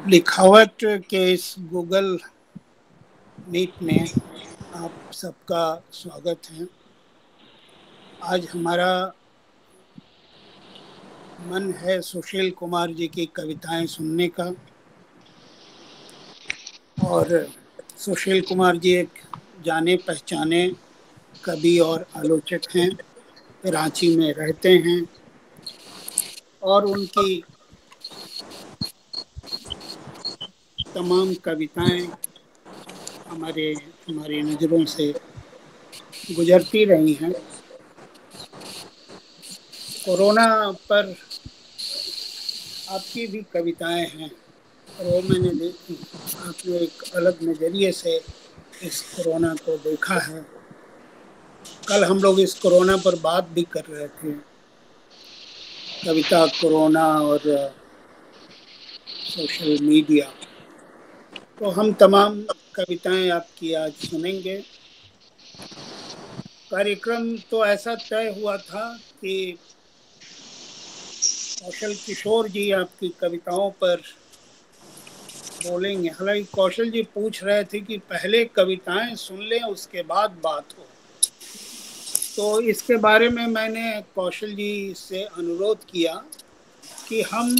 लिखावट के इस गूगल मीट में आप सबका स्वागत है। आज हमारा मन है सुशील कुमार जी की कविताएं सुनने का। और सुशील कुमार जी एक जाने पहचाने कवि और आलोचक हैं, रांची में रहते हैं और उनकी तमाम कविताएं हमारी नज़रों से गुजरती रही हैं। कोरोना पर आपकी भी कविताएं हैं और वो मैंने देखी। आपने एक अलग नज़रिए से इस कोरोना को देखा है। कल हम लोग इस कोरोना पर बात भी कर रहे थे, कविता, कोरोना और सोशल मीडिया। तो हम तमाम कविताएं आपकी आज सुनेंगे। कार्यक्रम तो ऐसा तय हुआ था कि कौशल किशोर जी आपकी कविताओं पर बोलेंगे। हालांकि कौशल जी पूछ रहे थे कि पहले कविताएं सुन लें उसके बाद बात हो, तो इसके बारे में मैंने कौशल जी से अनुरोध किया कि हम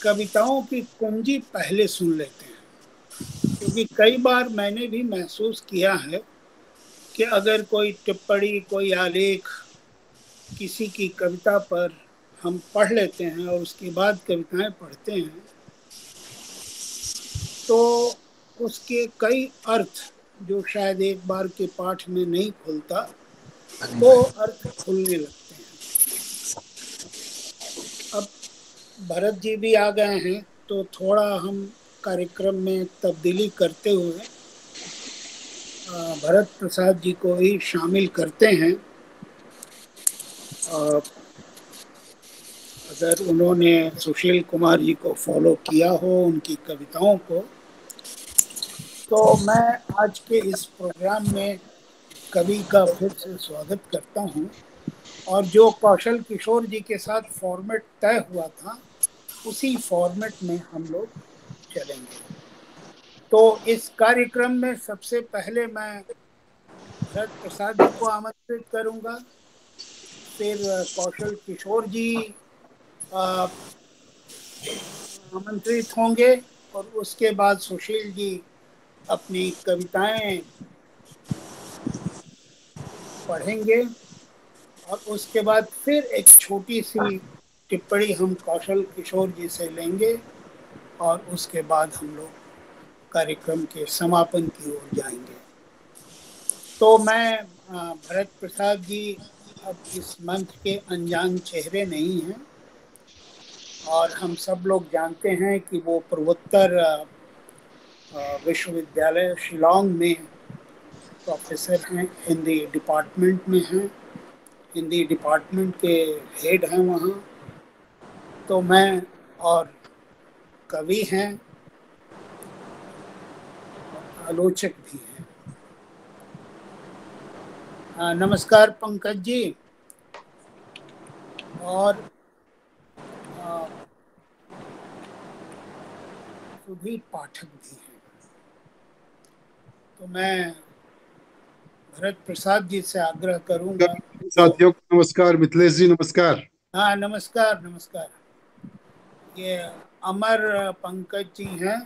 कविताओं की कुंजी पहले सुन लेते हैं, क्योंकि कई बार मैंने भी महसूस किया है कि अगर कोई टिप्पणी, कोई आलेख किसी की कविता पर हम पढ़ लेते हैं और उसके बाद कविताएं पढ़ते हैं तो उसके कई अर्थ जो शायद एक बार के पाठ में नहीं खुलता, वो अर्थ खुलने लगते हैं। अब भरत जी भी आ गए हैं तो थोड़ा हम कार्यक्रम में तब्दीली करते हुए भरत प्रसाद जी को ही शामिल करते हैं। अगर उन्होंने सुशील कुमार जी को फॉलो किया हो, उनकी कविताओं को, तो मैं आज के इस प्रोग्राम में कवि का फिर से स्वागत करता हूं। और जो कौशल किशोर जी के साथ फॉर्मेट तय हुआ था, उसी फॉर्मेट में हम लोग चलेंगे। तो इस कार्यक्रम में सबसे पहले मैं भरत प्रसाद जी को आमंत्रित करूंगा, फिर कौशल किशोर जी आमंत्रित होंगे और उसके बाद सुशील जी अपनी कविताएं पढ़ेंगे और उसके बाद फिर एक छोटी सी टिप्पणी हम कौशल किशोर जी से लेंगे और उसके बाद हम लोग कार्यक्रम के समापन की ओर जाएंगे। तो मैं भरत प्रसाद जी अब इस मंच के अनजान चेहरे नहीं हैं और हम सब लोग जानते हैं कि वो पूर्वोत्तर विश्वविद्यालय शिलांग में प्रोफेसर हैं, हिंदी डिपार्टमेंट में हैं, हिंदी डिपार्टमेंट के हेड हैं वहाँ। तो मैं, और कवि हैं और आलोचक भी हैं। नमस्कार पंकज जी। और सुधीर पाठक भी हैं। तो मैं भरत प्रसाद जी से आग्रह करूंगा। साथियों को नमस्कार। मिथिलेश जी नमस्कार। हाँ, नमस्कार नमस्कार। ये अमर पंकज जी हैं,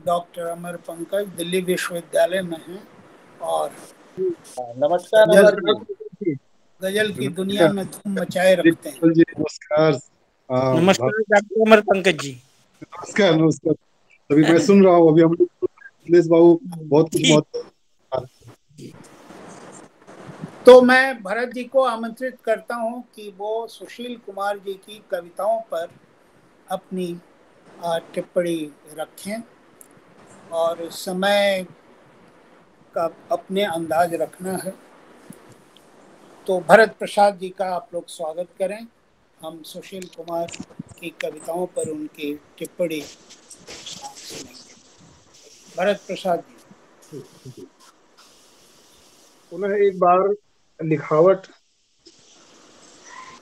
डॉक्टर अमर पंकज, दिल्ली विश्वविद्यालय में हैं और नमस्कार गजल अमर जी। गजल की दुनिया नमस्कार में धूम मचाए रखते हैं। जी नमस्कार। नमस्कार डॉक्टर अमर पंकज जी। नमस्कार नमस्कार। अभी मैं सुन रहा हूँ, अभी हम लोग मिथिलेश बाबू बहुत कुछ ठीक। बहुत। तो मैं भरत जी को आमंत्रित करता हूं कि वो सुशील कुमार जी की कविताओं पर अपनी टिप्पणी रखें और समय का अपने अंदाज रखना है। तो भरत प्रसाद जी का आप लोग स्वागत करें। हम सुशील कुमार की कविताओं पर उनकी टिप्पणी सुनेंगे। भरत प्रसाद जी। पुनः एक बार लिखावट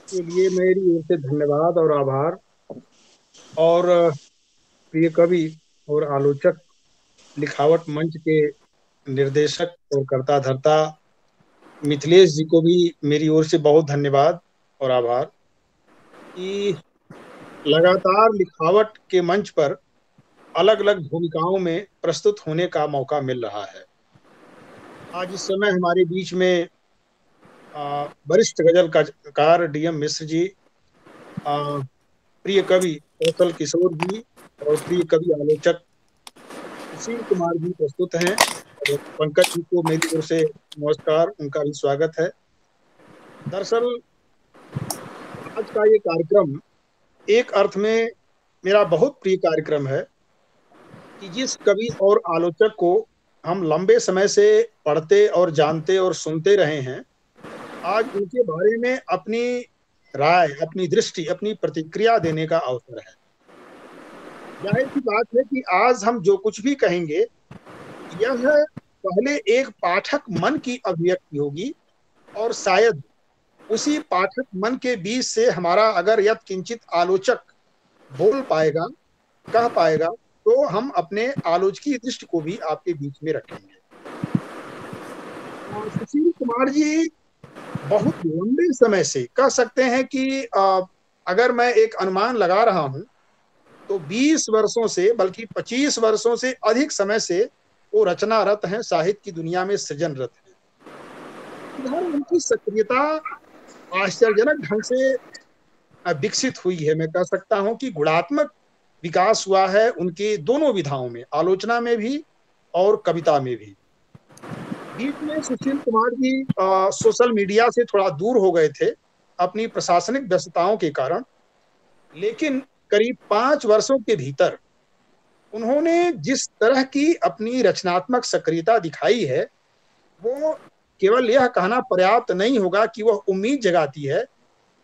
के लिए मेरी ओर से धन्यवाद और आभार। और प्रिय कवि और आलोचक, लिखावट मंच के निर्देशक और कर्ता धर्ता मिथिलेश जी को भी मेरी ओर से बहुत धन्यवाद और आभार कि लगातार लिखावट के मंच पर अलग अलग भूमिकाओं में प्रस्तुत होने का मौका मिल रहा है। आज इस समय हमारे बीच में वरिष्ठ गजलकार डीएम मिश्र जी, प्रिय कवि कौशल किशोर जी और प्रिय कवि आलोचक सुशील कुमार जी प्रस्तुत हैं। और पंकज जी को मेरी ओर से नमस्कार, उनका भी स्वागत है। दरअसल आज का ये कार्यक्रम एक अर्थ में मेरा बहुत प्रिय कार्यक्रम है कि जिस कवि और आलोचक को हम लंबे समय से पढ़ते और जानते और सुनते रहे हैं, आज उनके बारे में अपनी राय, अपनी दृष्टि, अपनी प्रतिक्रिया देने का अवसर है। जाहिर सी बात है कि आज हम जो कुछ भी कहेंगे यह पहले एक पाठक मन की अभिव्यक्ति होगी और शायद उसी पाठक मन के बीच से हमारा अगर यत् किंचित आलोचक बोल पाएगा, कह पाएगा, तो हम अपने आलोचकीय दृष्टि को भी आपके बीच में रखेंगे। और सुशील कुमार जी बहुत लंबे समय से, कह सकते हैं कि अगर मैं एक अनुमान लगा रहा हूं तो 20 वर्षों से, बल्कि 25 वर्षों से अधिक समय से वो रचनारत हैं, साहित्य की दुनिया में सृजनरत हैं। इधर उनकी सक्रियता आश्चर्यजनक ढंग से विकसित हुई है। मैं कह सकता हूं कि गुणात्मक विकास हुआ है उनके दोनों विधाओं में, आलोचना में भी और कविता में भी। बीच में सुशील कुमार जी सोशल मीडिया से थोड़ा दूर हो गए थे अपनी प्रशासनिक व्यस्तताओं के कारण, लेकिन करीब 5 वर्षों के भीतर उन्होंने जिस तरह की अपनी रचनात्मक सक्रियता दिखाई है, वो केवल यह कहना पर्याप्त नहीं होगा कि वह उम्मीद जगाती है,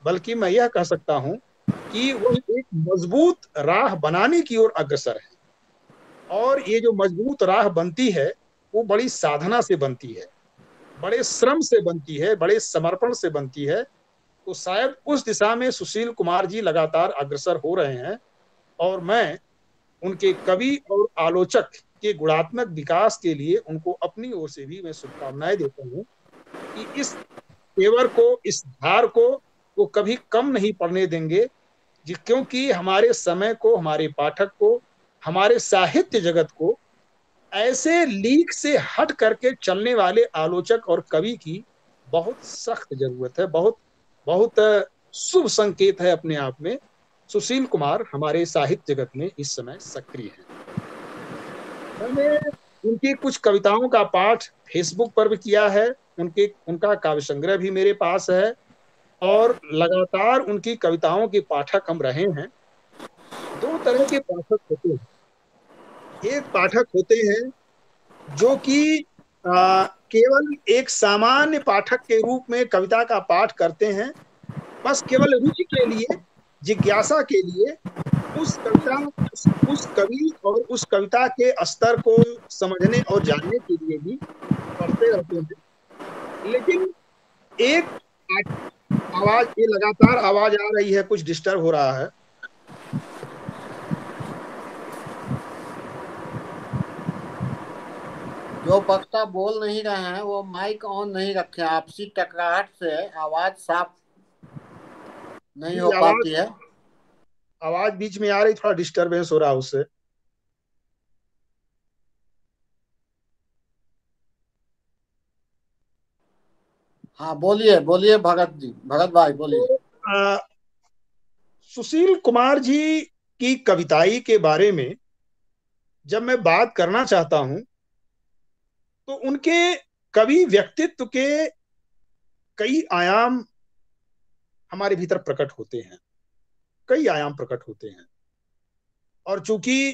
बल्कि मैं यह कह सकता हूं कि वह एक मजबूत राह बनाने की ओर अग्रसर है। और ये जो मजबूत राह बनती है वो बड़ी साधना से बनती है, बड़े श्रम से बनती है, बड़े समर्पण से बनती है। तो शायद उस दिशा में सुशील कुमार जी लगातार अग्रसर हो रहे हैं और मैं उनके कवि और आलोचक के गुणात्मक विकास के लिए उनको अपनी ओर से भी मैं शुभकामनाएं देता हूं कि इस तेवर को, इस धार को वो कभी कम नहीं पड़ने देंगे, क्योंकि हमारे समय को, हमारे पाठक को, हमारे साहित्य जगत को ऐसे लीक से हट करके चलने वाले आलोचक और कवि की बहुत सख्त जरूरत है। बहुत बहुत शुभ संकेत है अपने आप में। सुशील कुमार हमारे साहित्य जगत में इस समय सक्रिय है। मैंने उनकी कुछ कविताओं का पाठ फेसबुक पर भी किया है, उनका काव्य संग्रह भी मेरे पास है और लगातार उनकी कविताओं के पाठक हम रहे हैं। 2 तरह के पाठक होते हैं। एक पाठक होते हैं जो कि केवल एक सामान्य पाठक के रूप में कविता का पाठ करते हैं, बस केवल रुचि के लिए, जिज्ञासा के लिए, उस कवि और उस कविता के स्तर को समझने और जानने के लिए भी पढ़ते रहते हैं। लेकिन एक आवाज, ये लगातार आवाज आ रही है, कुछ डिस्टर्ब हो रहा है। जो वक्ता बोल नहीं रहे हैं वो माइक ऑन नहीं रखे, आपसी टकराहट से आवाज साफ नहीं हो पाती है। आवाज बीच में आ रही, थोड़ा डिस्टरबेंस हो रहा है उससे। हाँ बोलिए बोलिए भगत जी, भगत भाई बोलिए। तो, सुशील कुमार जी की कविताई के बारे में जब मैं बात करना चाहता हूं तो उनके कवि व्यक्तित्व के कई आयाम हमारे भीतर प्रकट होते हैं, कई आयाम प्रकट होते हैं। और चूंकि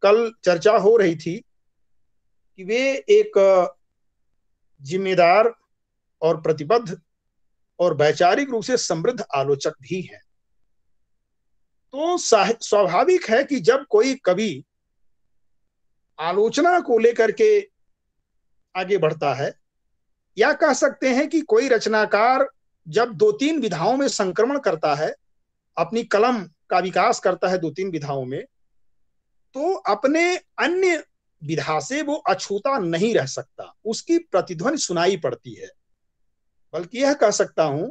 कल चर्चा हो रही थी कि वे एक जिम्मेदार और प्रतिबद्ध और वैचारिक रूप से समृद्ध आलोचक भी हैं, तो स्वाभाविक है कि जब कोई कवि आलोचना को लेकर के आगे बढ़ता है, या कह सकते हैं कि कोई रचनाकार जब 2-3 विधाओं में संक्रमण करता है, अपनी कलम का विकास करता है 2-3 विधाओं में, तो अपने अन्य विधा से वो अछूता नहीं रह सकता, उसकी प्रतिध्वनि सुनाई पड़ती है। बल्कि यह कह सकता हूं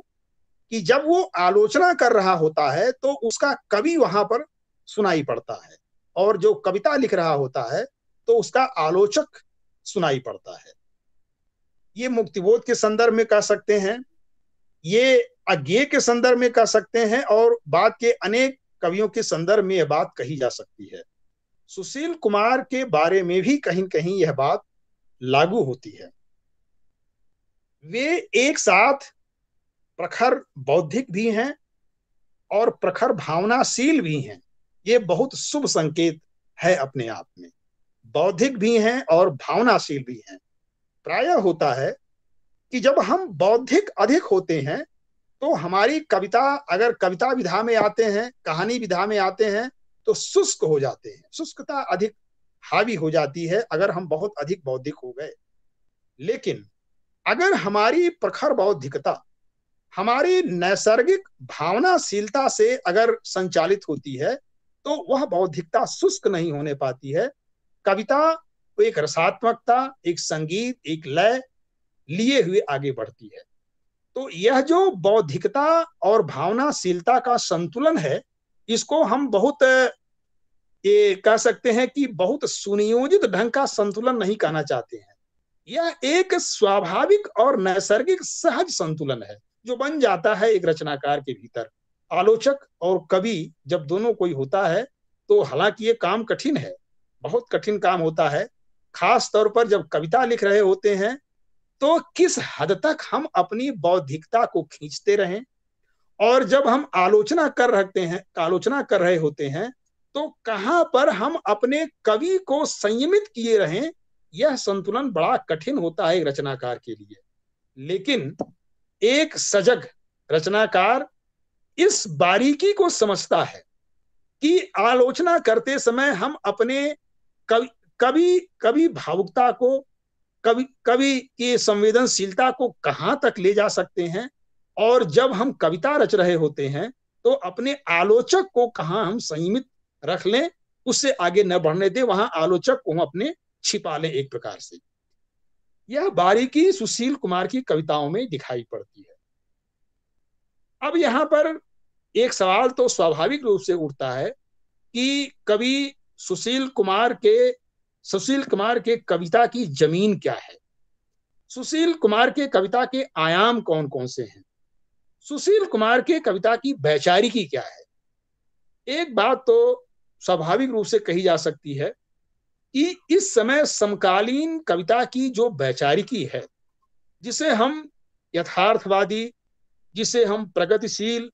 कि जब वो आलोचना कर रहा होता है तो उसका कवि वहां पर सुनाई पड़ता है, और जो कविता लिख रहा होता है तो उसका आलोचक सुनाई पड़ता है। ये मुक्तिबोध के संदर्भ में कह सकते हैं, ये अज्ञेय के संदर्भ में कह सकते हैं, और बाद के अनेक कवियों के संदर्भ में यह बात कही जा सकती है। सुशील कुमार के बारे में भी कहीं कहीं यह बात लागू होती है। वे एक साथ प्रखर बौद्धिक भी हैं और प्रखर भावनाशील भी हैं। ये बहुत शुभ संकेत है अपने आप में। बौद्धिक भी हैं और भावनाशील भी हैं। प्रायः होता है कि जब हम बौद्धिक अधिक होते हैं तो हमारी कविता, अगर कविता विधा में आते हैं, कहानी विधा में आते हैं, तो शुष्क हो जाते हैं। शुष्कता अधिक हावी हो जाती है अगर हम बहुत अधिक बौद्धिक हो गए। लेकिन अगर हमारी प्रखर बौद्धिकता हमारी नैसर्गिक भावनाशीलता से अगर संचालित होती है तो वह बौद्धिकता शुष्क नहीं होने पाती है। कविता एक रसात्मकता, एक संगीत, एक लय लिए हुए आगे बढ़ती है। तो यह जो बौद्धिकता और भावनाशीलता का संतुलन है, इसको हम बहुत ये कह सकते हैं कि बहुत सुनियोजित ढंग का संतुलन नहीं कहना चाहते हैं। यह एक स्वाभाविक और नैसर्गिक सहज संतुलन है जो बन जाता है एक रचनाकार के भीतर। आलोचक और कवि जब दोनों कोई होता है तो हालांकि ये काम कठिन है, बहुत कठिन काम होता है। खास तौर पर जब कविता लिख रहे होते हैं तो किस हद तक हम अपनी बौद्धिकता को खींचते रहें, और जब हम आलोचना कर रहे होते हैं तो कहां पर हम अपने कवि को संयमित किए रहें, यह संतुलन बड़ा कठिन होता है एक रचनाकार के लिए। लेकिन एक सजग रचनाकार इस बारीकी को समझता है कि आलोचना करते समय हम अपने कवि भावुकता को, कवि की संवेदनशीलता को कहां तक ले जा सकते हैं, और जब हम कविता रच रहे होते हैं तो अपने आलोचक को कहां हम संयमित रख लें, उससे आगे न बढ़ने दें, वहां आलोचक को हम अपने छिपा लें एक प्रकार से। यह बारीकी सुशील कुमार की कविताओं में दिखाई पड़ती है। अब यहां पर एक सवाल तो स्वाभाविक रूप से उठता है कि कवि सुशील कुमार के कविता की जमीन क्या है? सुशील कुमार के कविता के आयाम कौन कौन से हैं? सुशील कुमार के कविता की वैचारिकी क्या है? एक बात तो स्वाभाविक रूप से कही जा सकती है कि इस समय समकालीन कविता की जो वैचारिकी है, जिसे हम यथार्थवादी, जिसे हम प्रगतिशील,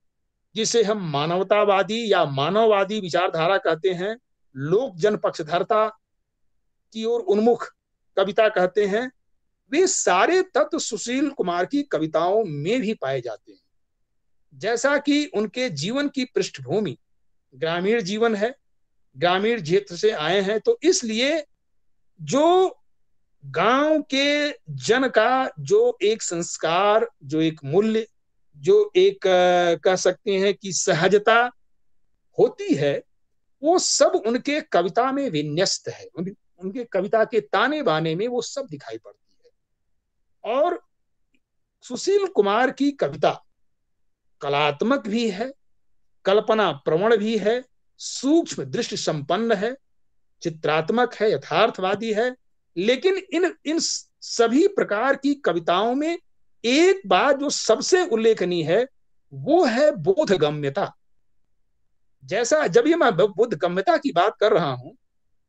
जिसे हम मानवतावादी या मानववादी विचारधारा कहते हैं, लोक जन पक्षधरता की ओर उन्मुख कविता कहते हैं, वे सारे तत्व सुशील कुमार की कविताओं में भी पाए जाते हैं। जैसा कि उनके जीवन की पृष्ठभूमि ग्रामीण जीवन है, ग्रामीण क्षेत्र से आए हैं, तो इसलिए जो गांव के जन का जो एक संस्कार, जो एक मूल्य, जो एक कह सकते हैं कि सहजता होती है, वो सब उनके कविता में विन्यस्त है। उनके कविता के ताने बाने में वो सब दिखाई पड़ती है। और सुशील कुमार की कविता कलात्मक भी है, कल्पना प्रवण भी है, सूक्ष्म दृष्टि संपन्न है, चित्रात्मक है, यथार्थवादी है। लेकिन इन सभी प्रकार की कविताओं में एक बात जो सबसे उल्लेखनीय है वो है बोधगम्यता। जैसा जब ये मैं बोधगम्यता की बात कर रहा हूं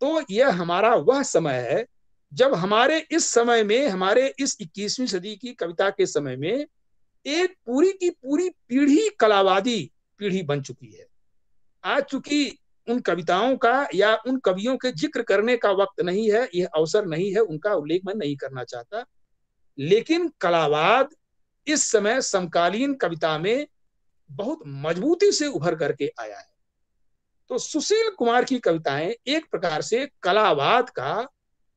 तो यह हमारा वह समय है जब हमारे इस समय में, हमारे इस 21वीं सदी की कविता के समय में एक पूरी की पूरी पीढ़ी कलावादी पीढ़ी बन चुकी है। आज चूंकि उन कविताओं का या उन कवियों के जिक्र करने का वक्त नहीं है, यह अवसर नहीं है, उनका उल्लेख मैं नहीं करना चाहता, लेकिन कलावाद इस समय समकालीन कविता में बहुत मजबूती से उभर करके आया है। तो सुशील कुमार की कविताएं एक प्रकार से कलावाद का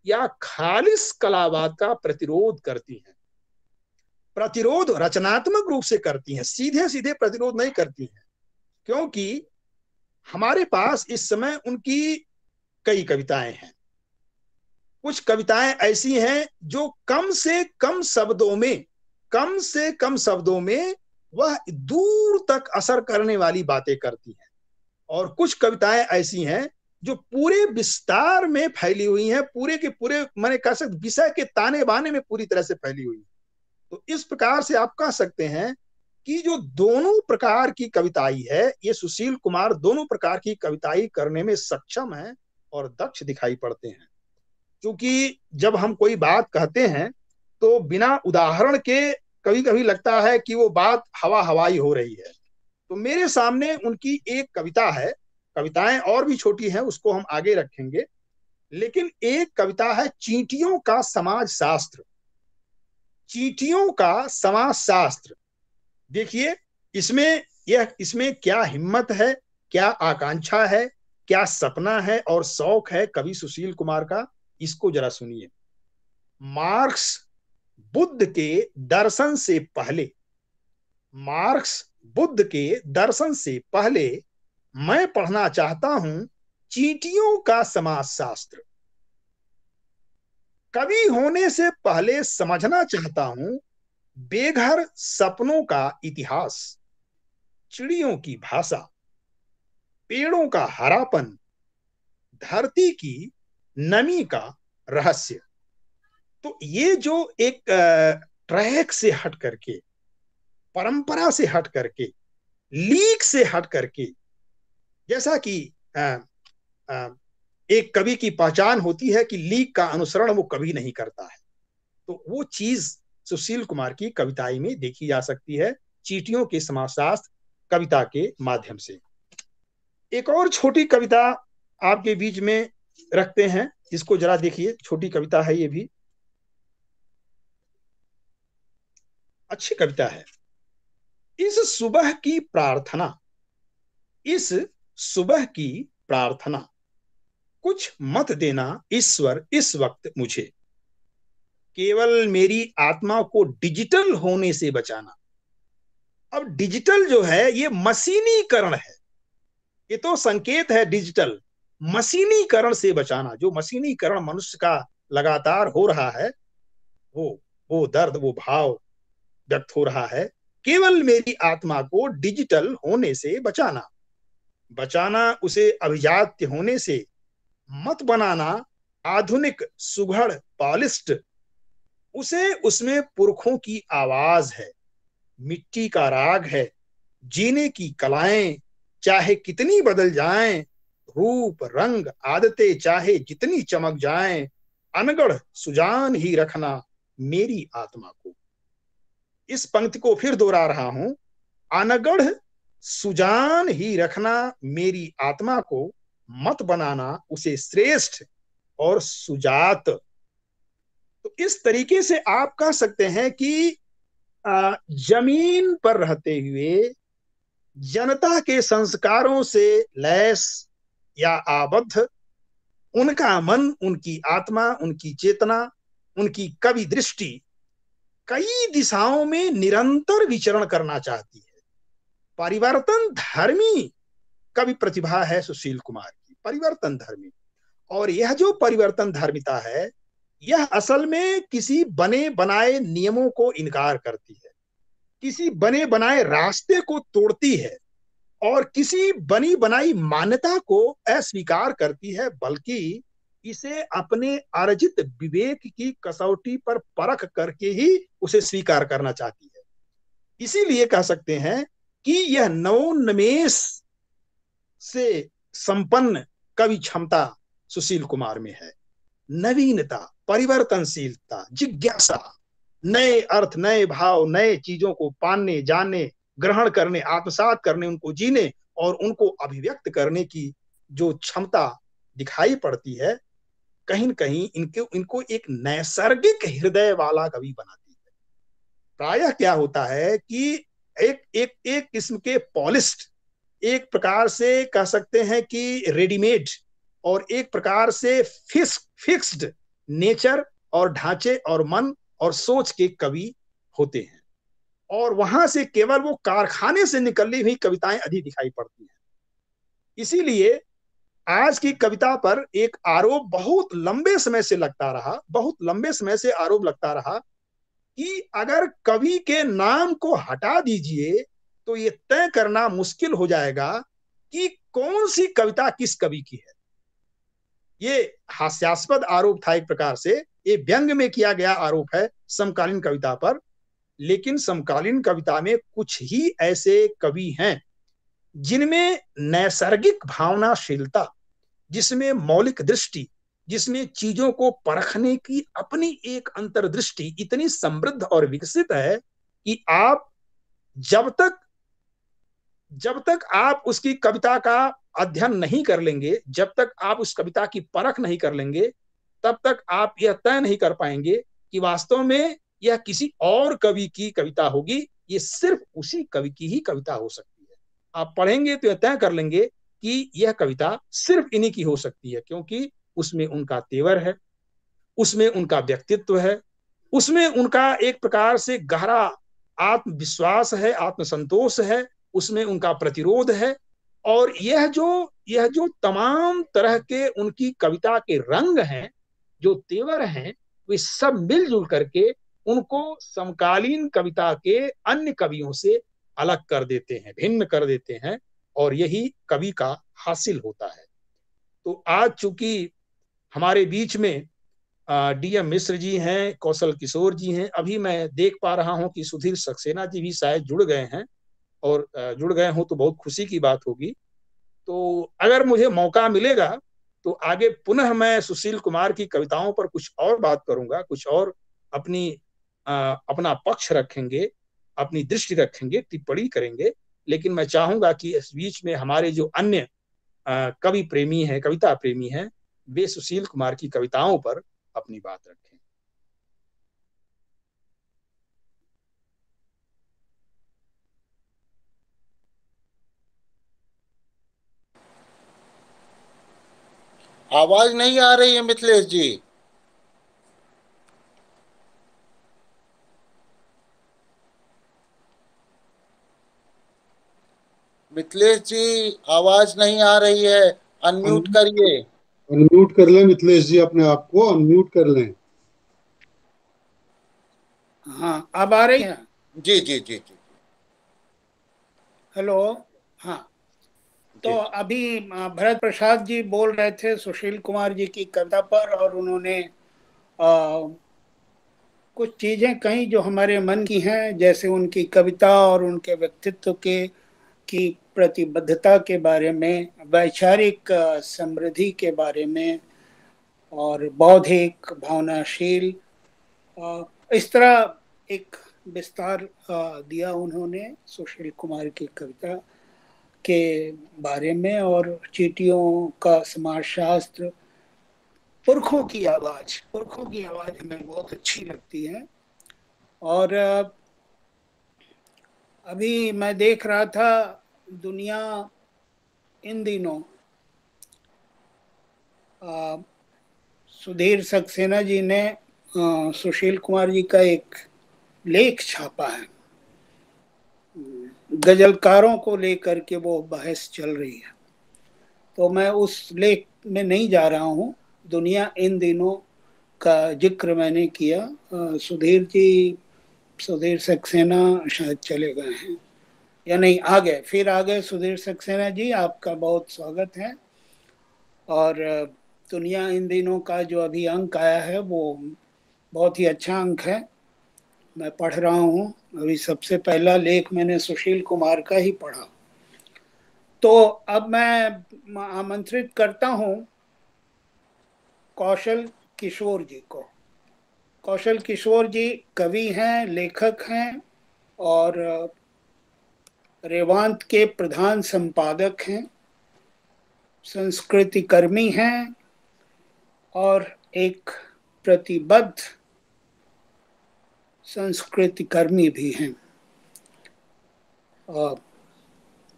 या खालिस कलावाद का प्रतिरोध करती हैं। प्रतिरोध रचनात्मक रूप से करती हैं, सीधे सीधे प्रतिरोध नहीं करती हैं, क्योंकि हमारे पास इस समय उनकी कई कविताएं हैं। कुछ कविताएं ऐसी हैं जो कम से कम शब्दों में वह दूर तक असर करने वाली बातें करती हैं, और कुछ कविताएं ऐसी हैं जो पूरे विस्तार में फैली हुई हैं, पूरे के पूरे मैंने कह सकते विषय के ताने बाने में पूरी तरह से फैली हुई है। तो इस प्रकार से आप कह सकते हैं कि जो दोनों प्रकार की कविताई है, ये सुशील कुमार दोनों प्रकार की कविताई करने में सक्षम है और दक्ष दिखाई पड़ते हैं। क्योंकि जब हम कोई बात कहते हैं तो बिना उदाहरण के कभी कभी लगता है कि वो बात हवा हवाई हो रही है। तो मेरे सामने उनकी एक कविता है, कविताएं और भी छोटी हैं, उसको हम आगे रखेंगे, लेकिन एक कविता है चींटियों का समाज शास्त्र। चींटियों का समाज शास्त्र, देखिए इसमें क्या हिम्मत है, क्या आकांक्षा है, क्या सपना है और शौक है कवि सुशील कुमार का, इसको जरा सुनिए। मार्क्स बुद्ध के दर्शन से पहले मैं पढ़ना चाहता हूं चींटियों का समाज शास्त्र। कवि होने से पहले समझना चाहता हूं बेघर सपनों का इतिहास, चिड़ियों की भाषा, पेड़ों का हरापन, धरती की नमी का रहस्य। तो ये जो एक ट्रैक से हट करके, परंपरा से हट करके, लीक से हट करके, जैसा कि एक कवि की पहचान होती है कि लीक का अनुसरण वो कभी नहीं करता है, तो वो चीज सुशील कुमार की कविताई में देखी जा सकती है, चींटियों के समाजशास्त्र कविता के माध्यम से। एक और छोटी कविता आपके बीच में रखते हैं, इसको जरा देखिए, छोटी कविता है, ये भी अच्छी कविता है। इस सुबह की प्रार्थना कुछ मत देना ईश्वर इस वक्त मुझे, केवल मेरी आत्मा को डिजिटल होने से बचाना। अब डिजिटल जो है ये मशीनीकरण है, ये तो संकेत है डिजिटल, मशीनीकरण से बचाना। जो मशीनीकरण मनुष्य का लगातार हो रहा है, वो दर्द, वो भाव व्यक्त हो रहा है। केवल मेरी आत्मा को डिजिटल होने से बचाना, उसे अभिजात्य होने से मत बनाना, आधुनिक सुघड़ पॉलिस्ट, उसे उसमें पुरखों की आवाज है, मिट्टी का राग है, जीने की कलाएं चाहे कितनी बदल जाएं, रूप रंग आदतें चाहे जितनी चमक जाएं, अनगढ़ सुजान ही रखना मेरी आत्मा को। इस पंक्ति को फिर दोहरा रहा हूं, अनगढ़ सुजान ही रखना मेरी आत्मा को, मत बनाना उसे श्रेष्ठ और सुजात। तो इस तरीके से आप कह सकते हैं कि जमीन पर रहते हुए जनता के संस्कारों से लैस या आबद्ध उनका मन, उनकी आत्मा, उनकी चेतना, उनकी कवि दृष्टि कई दिशाओं में निरंतर विचरण करना चाहती है। परिवर्तन धर्मी कवि प्रतिभा है सुशील कुमार की, परिवर्तन धर्मी। और यह जो परिवर्तन धर्मिता है, यह असल में किसी बने बनाए नियमों को इनकार करती है, किसी बने बनाए रास्ते को तोड़ती है और किसी बनी बनाई मान्यता को अस्वीकार करती है, बल्कि इसे अपने अर्जित विवेक की कसौटी पर परख करके ही उसे स्वीकार करना चाहती है। इसीलिए कह सकते हैं कि यह नवोन्मेष से संपन्न कवि क्षमता सुशील कुमार में है। नवीनता, परिवर्तनशीलता, जिज्ञासा, नए अर्थ, नए भाव, नए चीजों को पाने, जानने, ग्रहण करने, आत्मसात करने, उनको जीने और उनको अभिव्यक्त करने की जो क्षमता दिखाई पड़ती है, कहीं न कहीं इनको एक नैसर्गिक हृदय वाला कवि बनाती है। प्रायः क्या होता है कि एक किस्म के पॉलिस्ट, एक प्रकार से कह सकते हैं कि रेडीमेड, और एक प्रकार से फिक्स्ड नेचर और ढांचे और मन और सोच के कवि होते हैं, और वहां से केवल वो कारखाने से निकली हुई कविताएं अधिक दिखाई पड़ती हैं। इसीलिए आज की कविता पर एक आरोप बहुत लंबे समय से लगता रहा, बहुत लंबे समय से आरोप लगता रहा कि अगर कवि के नाम को हटा दीजिए तो ये तय करना मुश्किल हो जाएगा कि कौन सी कविता किस कवि की है। ये हास्यास्पद आरोप था एक प्रकार से, ये व्यंग में किया गया आरोप है समकालीन कविता पर। लेकिन समकालीन कविता में कुछ ही ऐसे कवि हैं जिनमें नैसर्गिक भावनाशीलता, जिसमें मौलिक दृष्टि, जिसमें चीजों को परखने की अपनी एक अंतर्दृष्टि इतनी समृद्ध और विकसित है कि आप जब तक आप उसकी कविता का अध्ययन नहीं कर लेंगे, जब तक आप उस कविता की परख नहीं कर लेंगे, तब तक आप यह तय नहीं कर पाएंगे कि वास्तव में यह किसी और कवि की कविता होगी, ये सिर्फ उसी कवि की ही कविता हो सकती है। आप पढ़ेंगे तो यह तय कर लेंगे कि यह कविता सिर्फ इन्हीं की हो सकती है, क्योंकि उसमें उनका तेवर है, उसमें उनका व्यक्तित्व है, उसमें उनका एक प्रकार से गहरा आत्मविश्वास है, आत्मसंतोष है, उसमें उनका प्रतिरोध है। और यह जो तमाम तरह के उनकी कविता के रंग हैं, जो तेवर हैं, वे सब मिलजुल करके उनको समकालीन कविता के अन्य कवियों से अलग कर देते हैं, भिन्न कर देते हैं, और यही कवि का हासिल होता है। तो आज चूंकि हमारे बीच में DM मिश्र जी हैं, कौशल किशोर जी हैं, अभी मैं देख पा रहा हूं कि सुधीर सक्सेना जी भी शायद जुड़ गए हैं, और जुड़ गए हो तो बहुत खुशी की बात होगी। तो अगर मुझे मौका मिलेगा तो आगे पुनः मैं सुशील कुमार की कविताओं पर कुछ और बात करूंगा, कुछ और अपना पक्ष रखेंगे, अपनी दृष्टि रखेंगे, टिप्पणी करेंगे। लेकिन मैं चाहूंगा कि इस बीच में हमारे जो अन्य कवि प्रेमी हैं, कविता प्रेमी हैं, वे सुशील कुमार की कविताओं पर अपनी बात रखें। आवाज नहीं आ रही है मिथिलेश जी। मिथिलेश जी आवाज नहीं आ रही है, अनम्यूट करिए। अनम्यूट कर लें मिथिलेश जी, अपने आप को अनम्यूट कर लें। हाँ, अब आ रही है। जी जी जी जी। हेलो। हाँ, तो जी अभी भरत प्रसाद जी बोल रहे थे सुशील कुमार जी की कविता पर, और उन्होंने कुछ चीजें कही जो हमारे मन की हैं, जैसे उनकी कविता और उनके व्यक्तित्व के की प्रतिबद्धता के बारे में, वैचारिक समृद्धि के बारे में, और बौद्धिक भावनाशील, इस तरह एक विस्तार दिया उन्होंने सुशील कुमार की कविता के बारे में। और चींटियों का समाजशास्त्र, पुरखों की आवाज हमें बहुत अच्छी लगती है। और अभी मैं देख रहा था, दुनिया इन दिनों सुधीर सक्सेना जी ने सुशील कुमार जी का एक लेख छापा है, गजलकारों को लेकर के वो बहस चल रही है। तो मैं उस लेख में नहीं जा रहा हूँ, दुनिया इन दिनों का जिक्र मैंने किया। सुधीर सक्सेना शायद चले गए हैं या नहीं, आ गए, फिर आ गए सुधीर सक्सेना जी, आपका बहुत स्वागत है। और दुनिया इन दिनों का जो अभी अंक आया है वो बहुत ही अच्छा अंक है, मैं पढ़ रहा हूँ अभी। सबसे पहला लेख मैंने सुशील कुमार का ही पढ़ा। तो अब मैं आमंत्रित करता हूँ कौशल किशोर जी को। कौशल किशोर जी कवि हैं, लेखक हैं, और रेवांत के प्रधान संपादक हैं, संस्कृति कर्मी हैं, और एक प्रतिबद्ध संस्कृति कर्मी भी हैं।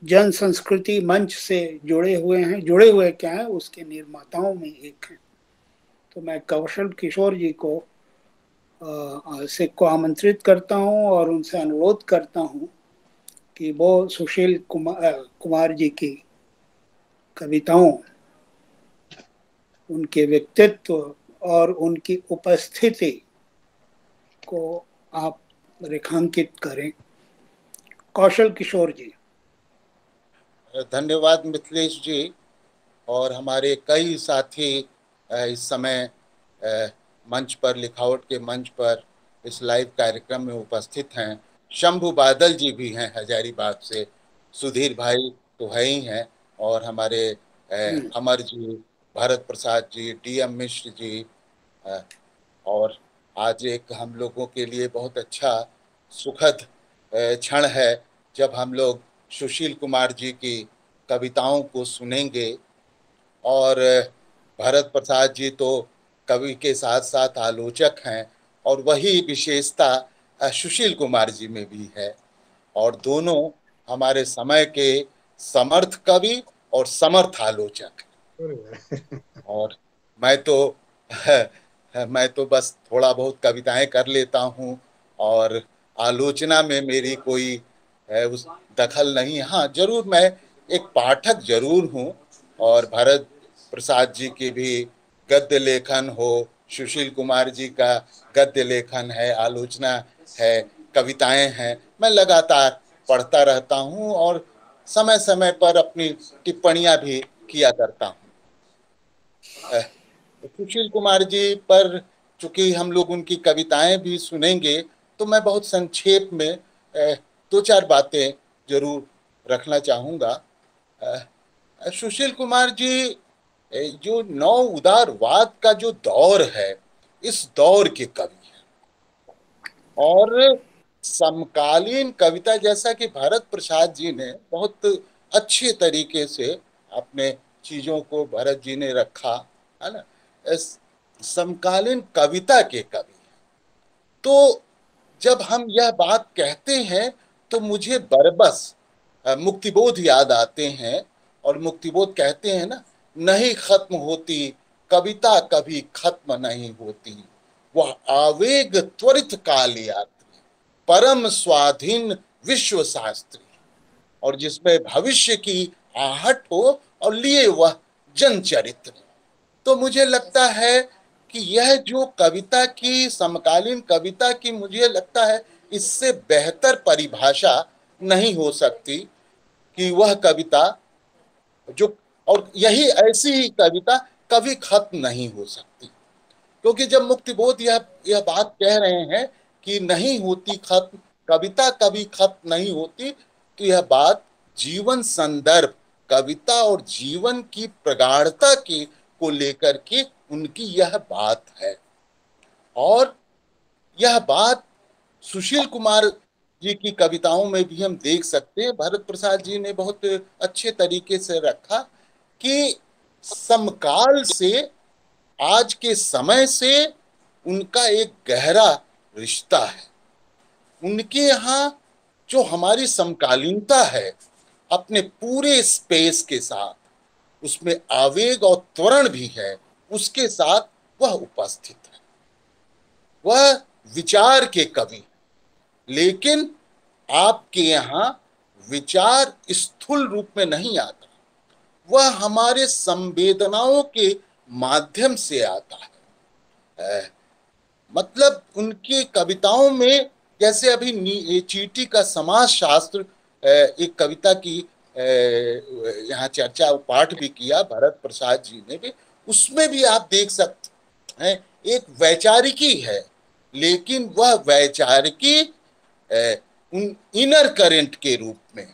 जन संस्कृति मंच से जुड़े हुए क्या है, उसके निर्माताओं में एक हैं। तो मैं कौशल किशोर जी को आमंत्रित करता हूं और उनसे अनुरोध करता हूं कि वो सुशील कुमार जी की कविताओं उनके व्यक्तित्व और उनकी उपस्थिति को आप रेखांकित करें। कौशल किशोर जी। धन्यवाद मिथिलेश जी। और हमारे कई साथी इस समय मंच पर, लिखावट के मंच पर इस लाइव कार्यक्रम में उपस्थित हैं। शंभू बादल जी भी हैं हजारीबाग से, सुधीर भाई तो है ही हैं, और हमारे अमर जी, भरत प्रसाद जी, DM मिश्र जी। और आज एक हम लोगों के लिए बहुत अच्छा सुखद क्षण है जब हम लोग सुशील कुमार जी की कविताओं को सुनेंगे। और भरत प्रसाद जी तो कवि के साथ साथ आलोचक हैं, और वही विशेषता सुशील कुमार जी में भी है। और दोनों हमारे समय के समर्थ कवि और समर्थ आलोचक। और मैं तो बस थोड़ा बहुत कविताएं कर लेता हूँ, और आलोचना में मेरी कोई उस दखल नहीं। हाँ, जरूर मैं एक पाठक जरूर हूँ, और भरत प्रसाद जी की भी गद्य लेखन हो, सुशील कुमार जी का गद्य लेखन है, आलोचना है, कविताएं हैं, मैं लगातार पढ़ता रहता हूँ और समय समय पर अपनी टिप्पणियां भी किया करता हूँ। सुशील कुमार जी पर चूंकि हम लोग उनकी कविताएं भी सुनेंगे, तो मैं बहुत संक्षेप में दो चार बातें जरूर रखना चाहूंगा। सुशील कुमार जी जो नौ उदारवाद का जो दौर है, इस दौर के कवि हैं। और समकालीन कविता, जैसा कि भरत प्रसाद जी ने बहुत अच्छे तरीके से अपने चीजों को भरत जी ने रखा है ना, इस समकालीन कविता के कवि। तो जब हम यह बात कहते हैं तो मुझे बरबस मुक्तिबोध याद आते हैं, और मुक्तिबोध कहते हैं ना, नहीं खत्म होती कविता कभी खत्म नहीं होती, वह आवेग त्वरित काल यात्री, परम स्वाधीन विश्व शास्त्री, और जिसमें भविष्य की आहट हो और लिए वह जन चरित्र। तो मुझे लगता है कि यह जो कविता की, समकालीन कविता की, मुझे लगता है इससे बेहतर परिभाषा नहीं हो सकती कि वह कविता जो, और यही ऐसी ही कविता कभी खत्म नहीं हो सकती। क्योंकि जब मुक्तिबोध यह बात कह रहे हैं कि नहीं होती खत्म, कविता कभी खत्म नहीं होती, तो यह बात जीवन संदर्भ, कविता और जीवन की प्रगाढ़ता की को लेकर के उनकी यह बात है। और यह बात सुशील कुमार जी की कविताओं में भी हम देख सकते हैं। भरत प्रसाद जी ने बहुत अच्छे तरीके से रखा कि समकाल से, आज के समय से उनका एक गहरा रिश्ता है। उनके यहाँ जो हमारी समकालीनता है, अपने पूरे स्पेस के साथ, उसमें आवेग और त्वरण भी है, उसके साथ वह उपस्थित है। वह विचार के कवि, लेकिन आपके यहाँ विचार स्थूल रूप में नहीं आता, वह हमारे संवेदनाओं के माध्यम से आता है। मतलब उनकी कविताओं में, जैसे अभी चींटी का समाज शास्त्र एक कविता की यहाँ चर्चा पाठ भी किया भरत प्रसाद जी ने भी, उसमें भी आप देख सकते हैं एक वैचारिकी है, लेकिन वह वैचारिकी उन इनर करंट के रूप में,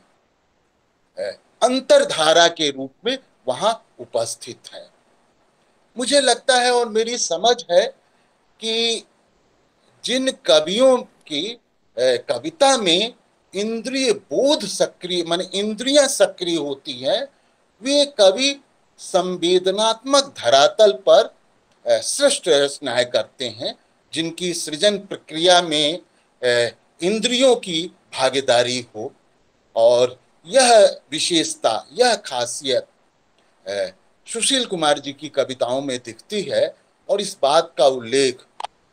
अंतरधारा के रूप में वहां उपस्थित है। मुझे लगता है और मेरी समझ है कि जिन कवियों की कविता में इंद्रिय बोध सक्रिय, माने इंद्रियां सक्रिय होती हैं, वे कवि संवेदनात्मक धरातल पर श्रेष्ठ रचनाएं करते हैं, जिनकी सृजन प्रक्रिया में इंद्रियों की भागीदारी हो। और यह विशेषता, यह खासियत सुशील कुमार जी की कविताओं में दिखती है। और इस बात का उल्लेख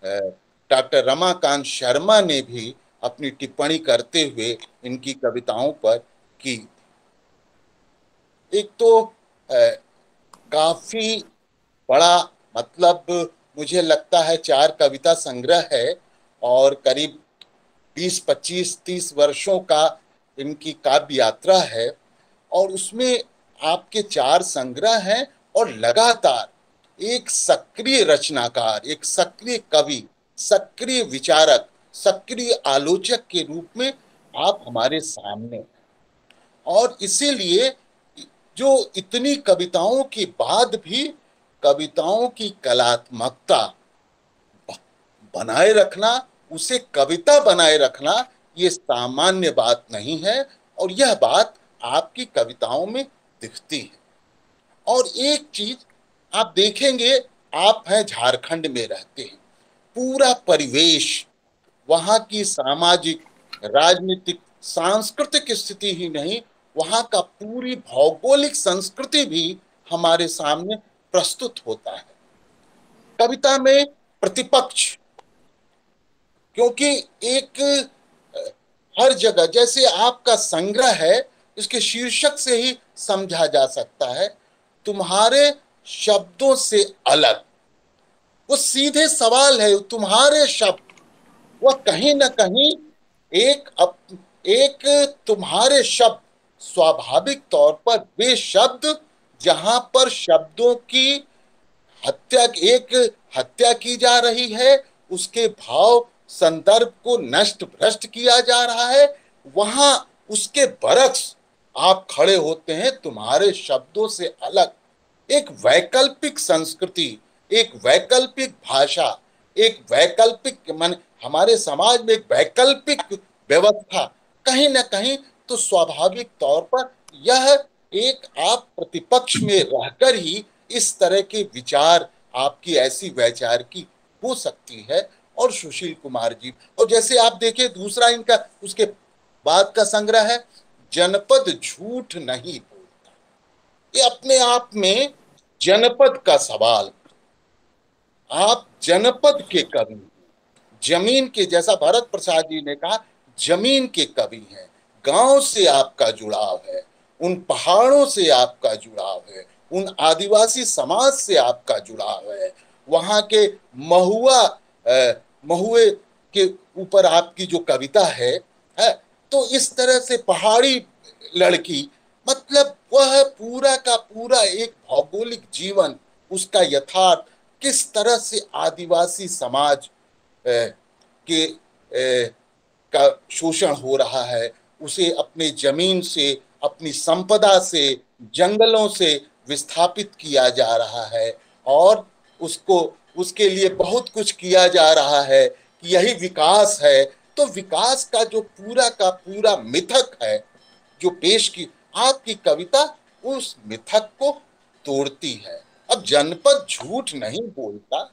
डॉक्टर रमाकांत शर्मा ने भी अपनी टिप्पणी करते हुए इनकी कविताओं पर की। एक तो काफी बड़ा, मतलब मुझे लगता है 4 कविता संग्रह है और करीब 20, 25, 30 वर्षों का इनकी काव्य यात्रा है और उसमें आपके 4 संग्रह हैं और लगातार एक सक्रिय रचनाकार, एक सक्रिय कवि, सक्रिय विचारक, सक्रिय आलोचक के रूप में आप हमारे सामने हैं। और इसीलिए जो इतनी कविताओं के बाद भी कविताओं की कलात्मकता बनाए रखना, उसे कविता बनाए रखना, ये सामान्य बात नहीं है और यह बात आपकी कविताओं में दिखती है। और एक चीज आप देखेंगे, आप हैं झारखंड में रहते हैं, पूरा परिवेश, वहां की सामाजिक, राजनीतिक, सांस्कृतिक स्थिति ही नहीं, वहां का पूरी भौगोलिक संस्कृति भी हमारे सामने प्रस्तुत होता है। कविता में प्रतिपक्ष, क्योंकि एक हर जगह, जैसे आपका संग्रह है, इसके शीर्षक से ही समझा जा सकता है, तुम्हारे शब्दों से अलग। वो सीधे सवाल है, तुम्हारे शब्द, वह कहीं ना कहीं एक तुम्हारे शब्द, स्वाभाविक तौर पर वे शब्द जहां पर शब्दों की हत्या की जा रही है, उसके भाव संदर्भ को नष्ट भ्रष्ट किया जा रहा है, वहां उसके बरक्स आप खड़े होते हैं तुम्हारे शब्दों से अलग। एक वैकल्पिक संस्कृति, एक वैकल्पिक भाषा, एक वैकल्पिक मन, हमारे समाज में एक वैकल्पिक व्यवस्था, कहीं ना कहीं तो स्वाभाविक तौर पर यह एक आप प्रतिपक्ष में रहकर ही इस तरह के विचार, आपकी ऐसी वैचारिकी हो सकती है। और सुशील कुमार जी, और जैसे आप देखें दूसरा इनका उसके बाद का संग्रह है जनपद झूठ नहीं बोलता। ये अपने आप में जनपद का सवाल, आप जनपद के कवि, जमीन के, जैसा भरत प्रसाद जी ने कहा, जमीन के कवि हैं, गांव से आपका जुड़ाव है, उन पहाड़ों से आपका जुड़ाव है, उन आदिवासी समाज से आपका जुड़ाव है, वहां के महुए के ऊपर आपकी जो कविता है, तो इस तरह से पहाड़ी लड़की, मतलब वह पूरा का पूरा एक भौगोलिक जीवन, उसका यथार्थ किस तरह से आदिवासी समाज के का शोषण हो रहा है, उसे अपने जमीन से, अपनी संपदा से, जंगलों से विस्थापित किया जा रहा है और उसको, उसके लिए बहुत कुछ किया जा रहा है कि यही विकास है। तो विकास का जो पूरा का पूरा मिथक है जो पेश की, आपकी कविता उस मिथक को तोड़ती है। अब जनपद झूठ नहीं बोलता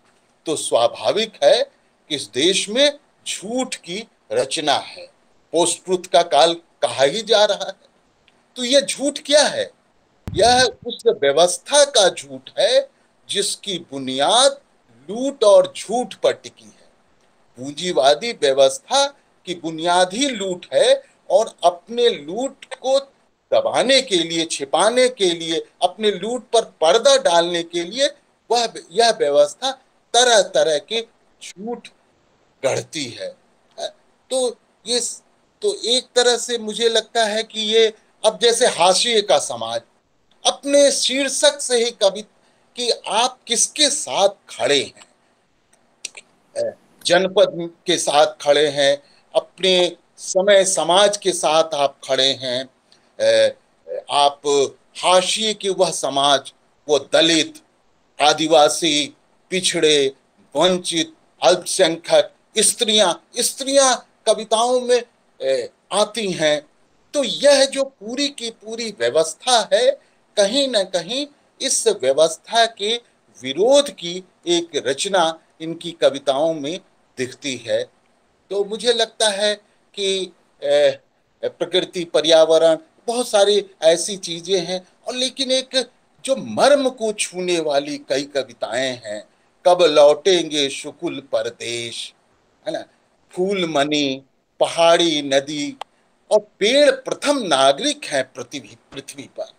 तो स्वाभाविक है कि इस देश में झूठ की रचना है, पोस्ट ट्रुथ का काल कहा ही जा रहा है। तो यह झूठ क्या है? यह उस व्यवस्था का झूठ है जिसकी बुनियाद लूट और झूठ पर टिकी है। पूंजीवादी व्यवस्था की बुनियाद ही लूट है और अपने लूट को दबाने के लिए, छिपाने के लिए, अपने लूट पर पर्दा डालने के लिए यह व्यवस्था तरह तरह के झूठ गढ़ती है। तो एक तरह से मुझे लगता है कि ये, अब जैसे हाशिए का समाज अपने शीर्षक से ही कवि कि आप किसके साथ खड़े हैं, जनपद के साथ खड़े हैं, अपने समय समाज के साथ आप खड़े हैं, आप हाशिए के वह समाज, वो दलित, आदिवासी, पिछड़े, वंचित, अल्पसंख्यक, स्त्रियां कविताओं में आती हैं। तो यह जो पूरी की पूरी व्यवस्था है, कहीं ना कहीं इस व्यवस्था के विरोध की एक रचना इनकी कविताओं में दिखती है। तो मुझे लगता है कि प्रकृति, पर्यावरण, बहुत सारी ऐसी चीजें हैं, और लेकिन एक जो मर्म को छूने वाली कई कविताएं हैं। कब लौटेंगे शुकुल परदेश, है ना, फूलमणि, पहाड़ी नदी और पेड़ प्रथम नागरिक हैं पृथ्वी पर।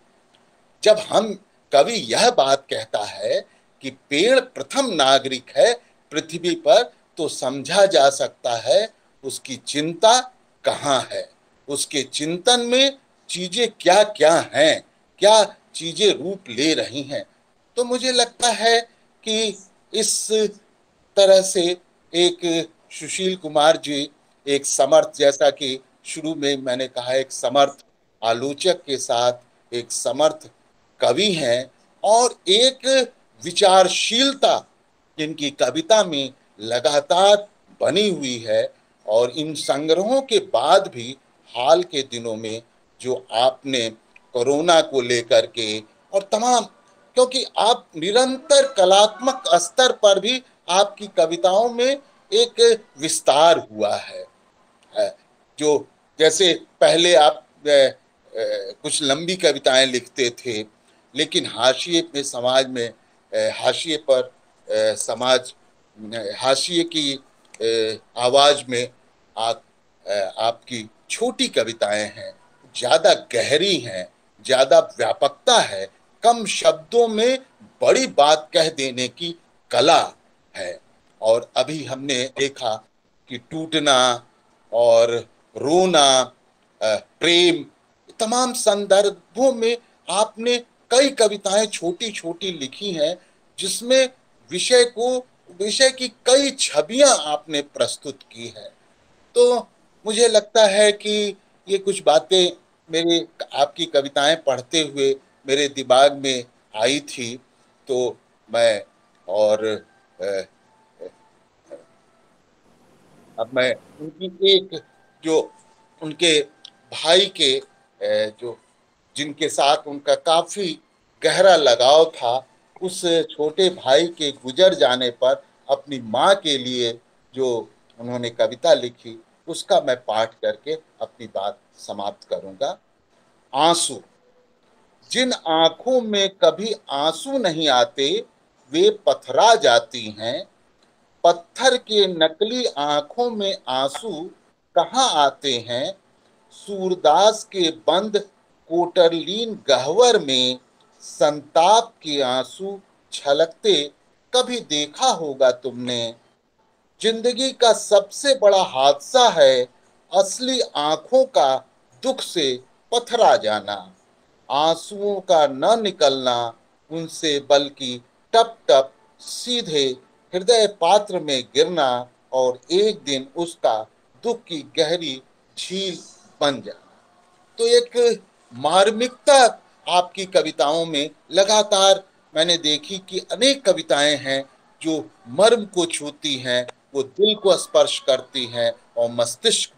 जब हम कवि यह बात कहता है कि पेड़ प्रथम नागरिक है पृथ्वी पर, तो समझा जा सकता है उसकी चिंता कहाँ है, उसके चिंतन में चीजें क्या क्या हैं, क्या चीजें रूप ले रही हैं। तो मुझे लगता है कि इस तरह से एक सुशील कुमार जी एक समर्थ, जैसा कि शुरू में मैंने कहा, एक समर्थ आलोचक के साथ एक समर्थ कवि हैं, और एक विचारशीलता इनकी कविता में लगातार बनी हुई है। और इन संग्रहों के बाद भी हाल के दिनों में जो आपने कोरोना को लेकर के और तमाम, क्योंकि आप निरंतर कलात्मक स्तर पर भी आपकी कविताओं में एक विस्तार हुआ है। जो जैसे पहले आप कुछ लंबी कविताएं लिखते थे, लेकिन हाशिए पे समाज में हाशिए पर समाज हाशिए की आवाज में आप आपकी छोटी कविताएं हैं, ज्यादा गहरी हैं, ज्यादा व्यापकता है, कम शब्दों में बड़ी बात कह देने की कला है। और अभी हमने देखा कि टूटना और रोना, प्रेम, तमाम संदर्भों में आपने कई कविताएं छोटी छोटी लिखी हैं, जिसमें विषय की कई छवियां आपने प्रस्तुत की है। तो मुझे लगता है कि ये कुछ बातें मेरे आपकी कविताएं पढ़ते हुए मेरे दिमाग में आई थी। तो मैं और अब मैं उनकी एक जो उनके भाई के जो जिनके साथ उनका काफी गहरा लगाव था, उस छोटे भाई के गुजर जाने पर अपनी माँ के लिए जो उन्होंने कविता लिखी, उसका मैं पाठ करके अपनी बात समाप्त करूंगा। आंसू। जिन आंखों में कभी आंसू नहीं आते वे पथरा जाती हैं, पत्थर के नकली आंखों में आंसू कहाँ आते हैं, सूरदास के बंद कोटरलीन गहवर में संताप के आंसू छलकते कभी देखा होगा तुमने। जिंदगी का सबसे बड़ा हादसा है असली आंखों का दुख से पथरा जाना, आंसुओं का न निकलना उनसे बल्कि टप टप सीधे हृदय पात्र में गिरना, और एक दिन उसका दुख की गहरी झील बन जाना। तो एक मार्मिकता आपकी कविताओं में लगातार मैंने देखी कि अनेक कविताएं हैं जो मर्म को छूती हैं, वो दिल को स्पर्श करती हैं, और मस्तिष्क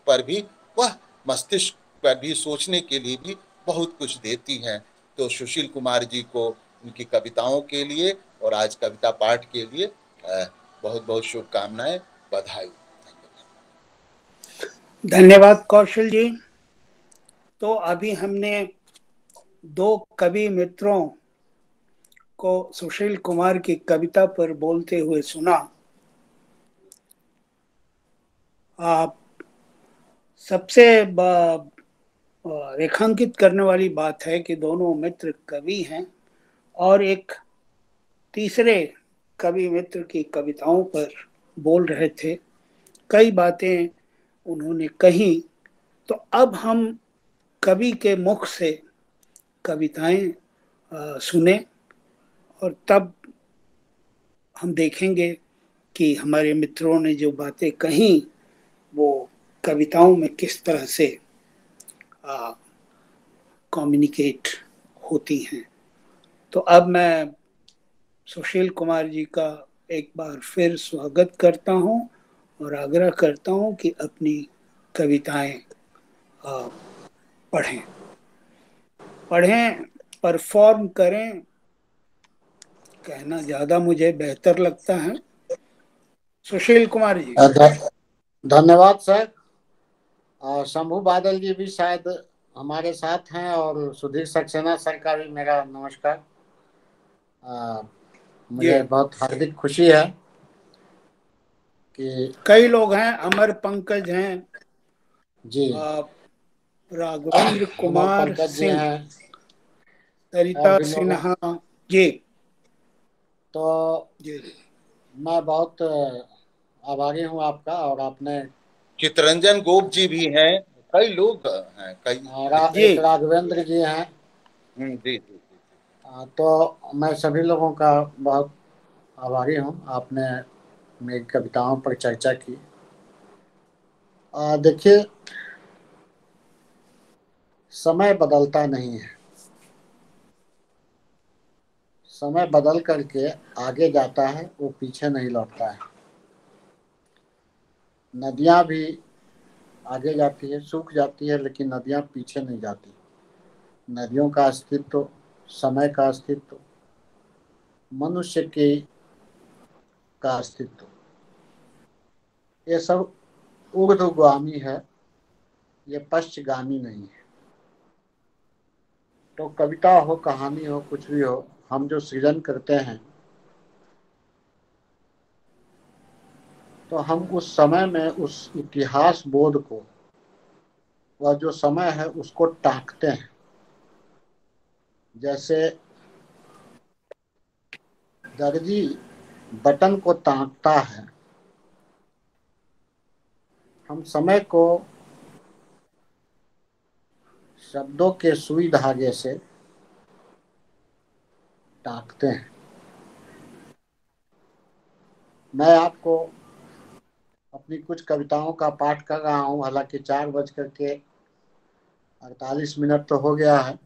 पर भी सोचने के लिए भी बहुत कुछ देती हैं। तो सुशील कुमार जी को उनकी कविताओं के लिए और आज कविता पाठ के लिए बहुत बहुत शुभकामनाएं, बधाई। धन्यवाद कौशल जी। तो अभी हमने दो कवि मित्रों को सुशील कुमार की कविता पर बोलते हुए सुना। आप सबसे रेखांकित करने वाली बात है कि दोनों मित्र कवि हैं, और एक तीसरे कवि मित्र की कविताओं पर बोल रहे थे। कई बातें उन्होंने कही। तो अब हम कवि के मुख से कविताएं सुने, और तब हम देखेंगे कि हमारे मित्रों ने जो बातें कही वो कविताओं में किस तरह से कम्युनिकेट होती हैं। तो अब मैं सुशील कुमार जी का एक बार फिर स्वागत करता हूं और आग्रह करता हूं कि अपनी कविताएं पढ़ें, परफॉर्म करें, कहना ज्यादा मुझे बेहतर लगता है। सुशील कुमार जी। धन्यवाद सर। शंभू बादल जी भी शायद हमारे साथ हैं, और सुधीर सक्सेना सर का भी मेरा नमस्कार। मुझे बहुत हार्दिक खुशी है कि कई लोग हैं, अमर पंकज हैं जी, राघवेंद्र कुमार पंकज जी सिंह, हैं, सरिता सिन्हा जी। तो जी जी। मैं बहुत आभारी हूँ आपका। और आपने चितरंजन गोप जी भी हैं, कई लोग हैं, कई एक जी राघवेंद्र जी हैं। जी जी। तो मैं सभी लोगों का बहुत आभारी हूँ। आपने मेरी कविताओं पर चर्चा की। देखिए, समय बदलता नहीं है। समय बदल करके आगे जाता है, वो पीछे नहीं लौटता है। नदियां भी आगे जाती है, सूख जाती है, लेकिन नदियां पीछे नहीं जाती। नदियों का अस्तित्व, समय का अस्तित्व, मनुष्य के का अस्तित्व, ये सब ऊर्ध्वगामी है, ये पश्चगामी नहीं है। तो कविता हो, कहानी हो, कुछ भी हो, हम जो सृजन करते हैं तो हम उस समय में उस इतिहास बोध को, वह जो समय है उसको टाकते हैं। जैसे दर्जी बटन को टाँकता है, हम समय को शब्दों के सुई धागे से टाँकते हैं। मैं आपको अपनी कुछ कविताओं का पाठ कर रहा हूँ, हालांकि 4:48 तो हो गया है,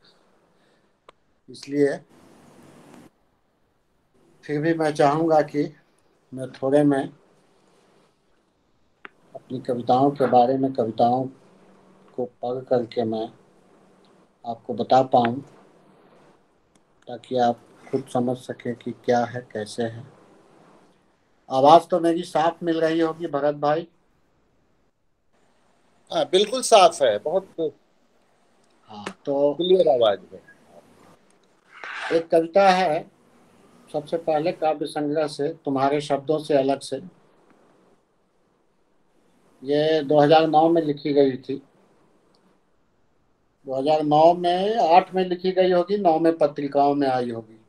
इसलिए फिर भी मैं चाहूँगा कि मैं थोड़े में अपनी कविताओं के बारे में, कविताओं को पढ़ करके मैं आपको बता पाऊँ, ताकि आप खुद समझ सकें कि क्या है, कैसे है। आवाज़ तो मेरी साफ मिल रही होगी भरत भाई? हाँ, बिल्कुल साफ है, बहुत हाँ, तो क्लियर आवाज है। एक कविता है, सबसे पहले काव्य संग्रह से, तुम्हारे शब्दों से अलग से। ये 2009 में लिखी गई थी। 2009 में, 8 में लिखी गई होगी, 9 में पत्रिकाओं में आई होगी।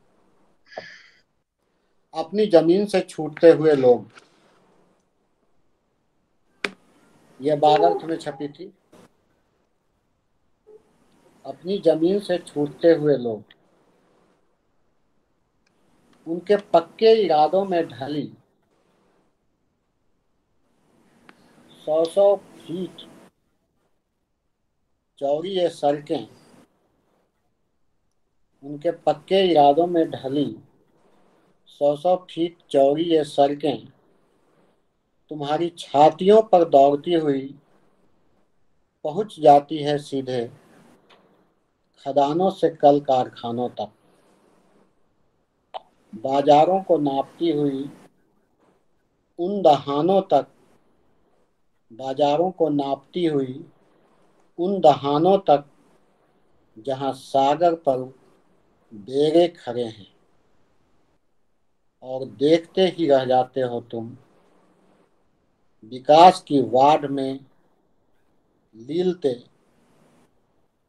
अपनी जमीन से छूटते हुए लोग, ये बागर्थ में छपी थी। अपनी जमीन से छूटते हुए लोग, उनके पक्के इरादों में ढली 100-100 फीट चौड़ी ये सड़कें, उनके पक्के इरादों में ढली 100-100 फीट चौड़ी ये सड़कें, तुम्हारी छातियों पर दौड़ती हुई पहुंच जाती है सीधे खदानों से कल कारखानों तक। बाजारों को नापती हुई उन दहानों तक, बाजारों को नापती हुई उन दहानों तक जहां सागर पर बेड़े खड़े हैं, और देखते ही रह जाते हो तुम विकास की वाट में लीलते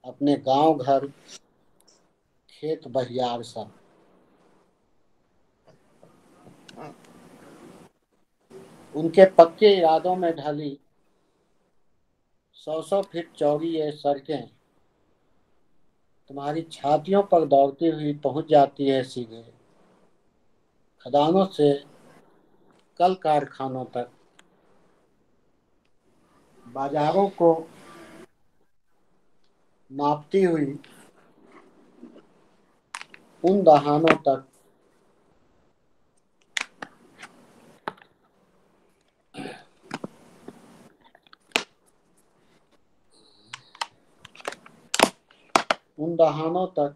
अपने गांव घर खेत बहियार सा। उनके पक्के इरादों में ढली 100-100 फीट चौड़ी ये सड़कें, तुम्हारी छातियों पर दौड़ती हुई पहुंच जाती है सीधे खदानों से कल कारखानों तक। बाजारों को नापती हुई उन दहानों तक, उन दहानों तक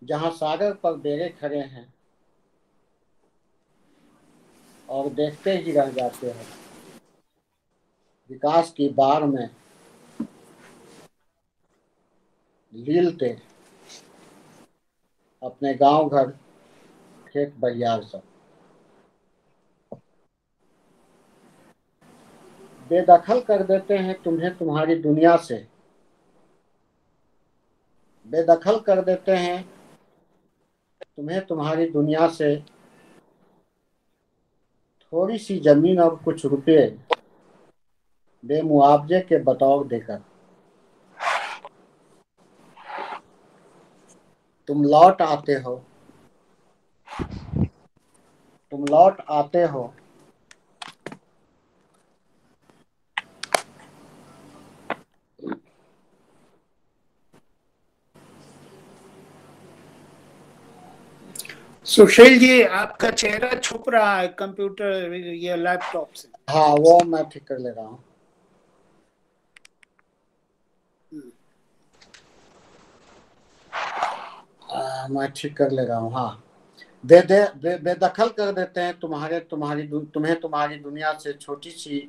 जहां सागर पर बेड़े खड़े हैं, और देखते ही रह जाते हैं विकास की बाढ़ में लीलते अपने गांव घर खेत बहियार सब। बेदखल कर देते हैं तुम्हें तुम्हारी दुनिया से, बेदखल कर देते हैं तुम्हें तुम्हारी दुनिया से थोड़ी सी जमीन और कुछ रुपए बेमुआवजे के बतौर देकर। तुम लौट आते हो, तुम लौट आते हो सुशील जी, आपका चेहरा छुप रहा है कंप्यूटर या लैपटॉप से। हाँ, वो मैं ठीक कर ले रहा हूँ। मैं ठीक कर ले रहा हूँ। हाँ, बेदखल कर देते हैं तुम्हें तुम्हारी दुनिया से छोटी सी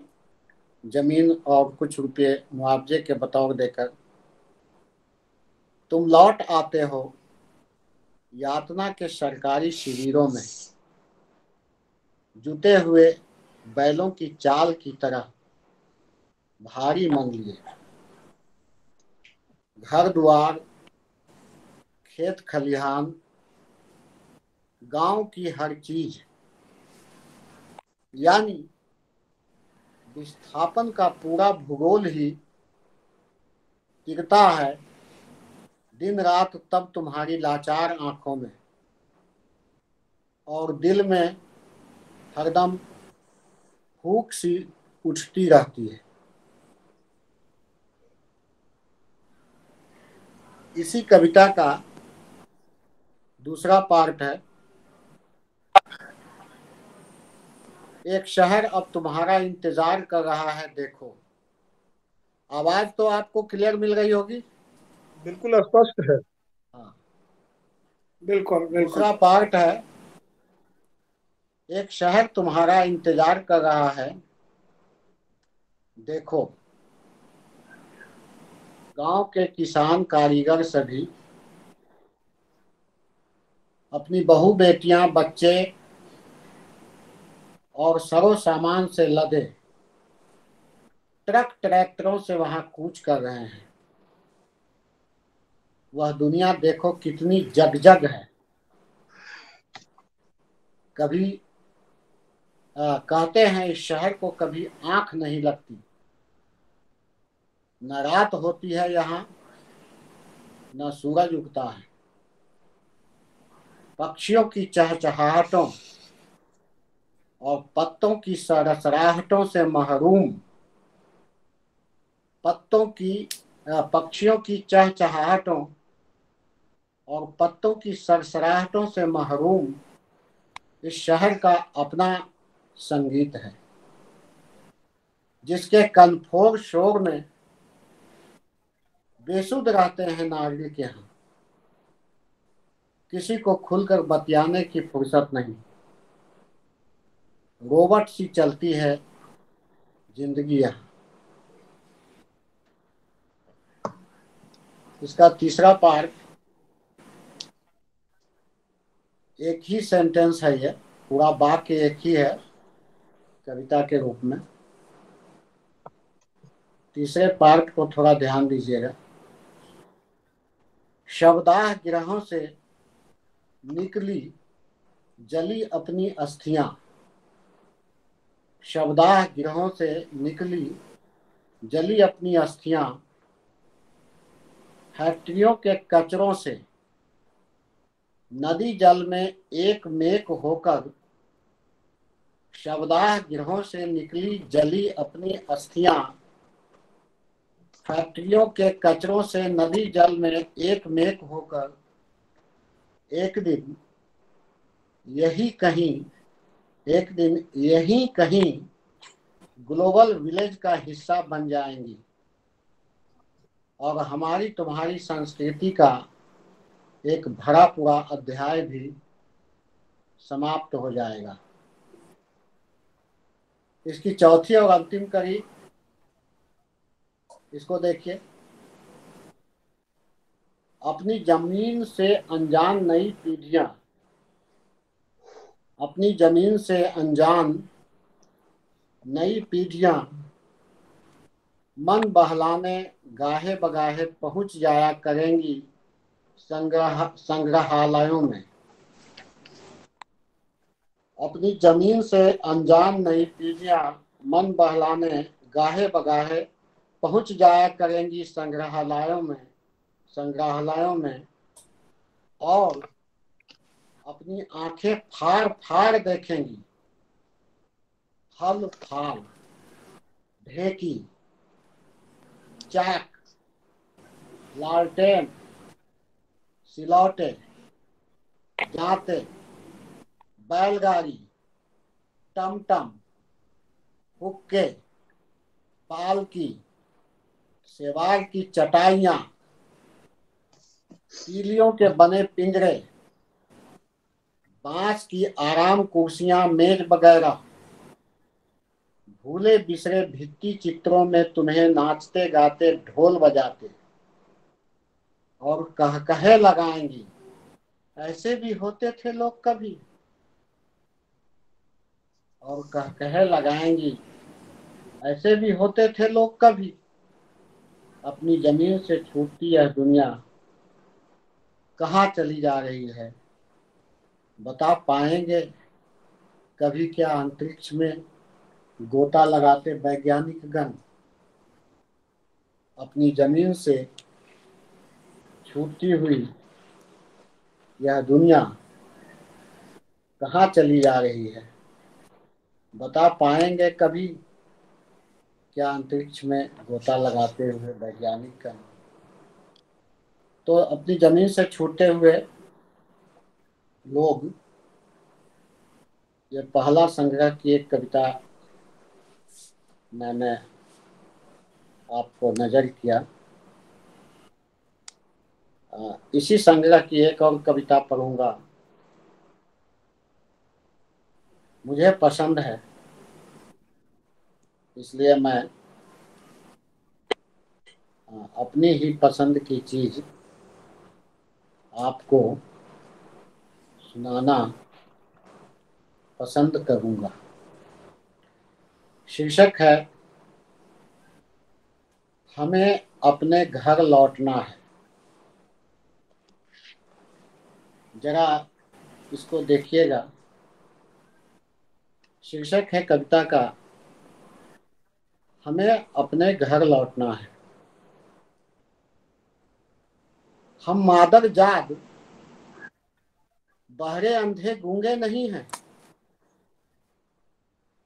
जमीन और कुछ रुपये मुआवजे के बतौर देकर। तुम लौट आते हो यातना के सरकारी शिविरों में, जुटे हुए बैलों की चाल की तरह भारी मन लिए। घर द्वार, खेत खलिहान, गांव की हर चीज, यानी विस्थापन का पूरा भूगोल ही टिकता है दिन रात तब तुम्हारी लाचार आंखों में और दिल में हरदम फूंक सी उठती रहती है। इसी कविता का दूसरा पार्ट है। एक शहर अब तुम्हारा इंतजार कर रहा है, देखो। आवाज तो आपको क्लियर मिल रही होगी? बिल्कुल स्पष्ट है। हाँ, बिल्कुल बिल्कुल। दूसरा पार्ट है। एक शहर तुम्हारा इंतजार कर रहा है, देखो। गांव के किसान कारीगर सभी अपनी बहू बेटियां बच्चे और सरो सामान से लदे ट्रक ट्रैक्टरों से वहां कूच कर रहे हैं। वह दुनिया देखो कितनी जगजग है। कभी कहते हैं इस शहर को कभी आंख नहीं लगती। न रात होती है यहाँ, न सूरज उगता है। पक्षियों की चहचहाहटों और पत्तों की सरसराहटों से महरूम, पक्षियों की चहचहाहटों और पत्तों की सरसराहटों से महरूम इस शहर का अपना संगीत है, जिसके कनफोर शोर में बेसुध रहते हैं नागरिक। यहाँ किसी को खुलकर बतियाने की फुर्सत नहीं। रोबोट सी चलती है जिंदगी यहाँ। इसका तीसरा पार्ट, एक ही सेंटेंस है, ये पूरा वाक्य एक ही है कविता के रूप में। तीसरे पार्ट को थोड़ा ध्यान दीजिएगा। शवदाह गिरहों से निकली जली अपनी अस्थियां। शवदाह गिरहों से निकली जली अपनी अस्थियां, फैक्ट्रियों के कचरों से नदी जल में एक मेक होकर। शवदाह गिरहों से निकली जली अपनी अस्थियां, फैक्ट्रियों के कचरों से नदी जल में एक मेक होकर। एक दिन यही कहीं ग्लोबल विलेज का हिस्सा बन जाएंगी और हमारी तुम्हारी संस्कृति का एक भरा पूरा अध्याय भी समाप्त हो जाएगा। इसकी चौथी और अंतिम कड़ी, इसको देखिए। अपनी जमीन से अनजान नई पीढ़ियां, अपनी जमीन से अनजान नई पीढ़ियां मन बहलाने गाहे बगाहे पहुंच जाया करेंगी संग्रहालयों में। अपनी जमीन से अनजान नई पीढ़ियां मन बहलाने गाहे बगाहे पहुंच जाया करेंगी संग्रहालयों में और अपनी आंखें फाड़ फाड़ देखेंगी फल फाल, ढेकी, चाक, लालटेन, सिलौटे, जाते, बैलगाड़ी, टमटम, हुक्के, पालकी, सेवाग की चटाइयां, तीलियों के बने पिंजरे, बांस की आराम कुर्सियां, मेज वगैरह भूले बिसरे भित्ति चित्रों में तुम्हें नाचते गाते ढोल बजाते और कहकहे लगाएंगी, ऐसे भी होते थे लोग कभी। और कहकहे लगाएंगी, ऐसे भी होते थे लोग कभी। अपनी जमीन से छूटती यह दुनिया कहाँ चली जा रही है, बता पाएंगे कभी क्या अंतरिक्ष में गोता लगाते वैज्ञानिक गण। अपनी जमीन से छूटती हुई यह दुनिया कहाँ चली जा रही है, बता पाएंगे कभी क्या अंतरिक्ष में गोता लगाते हुए वैज्ञानिक गण। तो अपनी जमीन से छूटे हुए लोग, ये पहला संग्रह की एक कविता मैंने आपको नजर किया। इसी संग्रह की एक और कविता पढ़ूंगा, मुझे पसंद है इसलिए मैं अपनी ही पसंद की चीज आपको सुनाना पसंद करूंगा। शीर्षक है हमें अपने घर लौटना है। जरा इसको देखिएगा। शीर्षक है कविता का हमें अपने घर लौटना है। हम मादक जाग बहरे अंधे गूंगे नहीं हैं।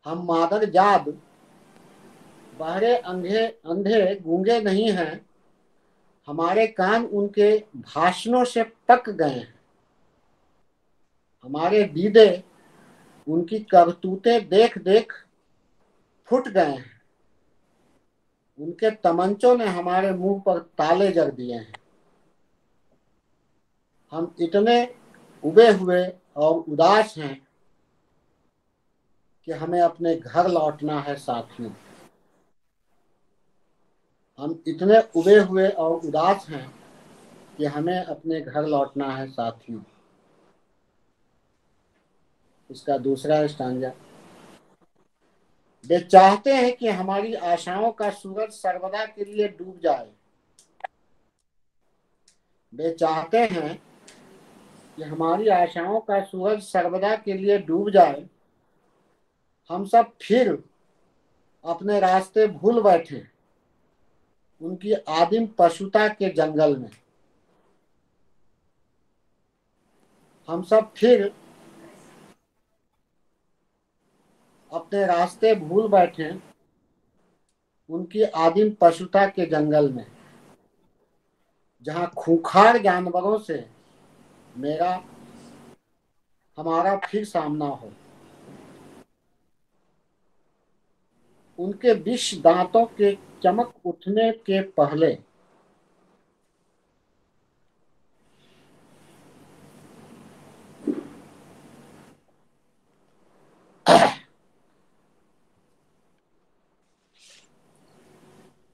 हम मादक जाग बहरे अंधे गूंगे नहीं हैं। हमारे कान उनके भाषणों से पक गए हैं। हमारे दीदे उनकी करतूतें देख देख फुट गए हैं। उनके तमंचों ने हमारे मुंह पर ताले जड़ दिए हैं। हम इतने उबे हुए और उदास हैं कि हमें अपने घर लौटना है साथियों। हम इतने उबे हुए और उदास हैं कि हमें अपने घर लौटना है साथियों। इसका दूसरा स्टांजा। वे चाहते हैं कि हमारी आशाओं का सूरज सर्वदा के लिए डूब जाए। वे चाहते हैं कि हमारी आशाओं का सूरज सर्वदा के लिए डूब जाए। हम सब फिर अपने रास्ते भूल बैठे उनकी आदिम पशुता के जंगल में। हम सब फिर अपने रास्ते भूल बैठे उनकी आदिम पशुता के जंगल में, जहां खूंखार जानवरों से हमारा फिर सामना हो। उनके विष दांतों के चमक उठने के पहले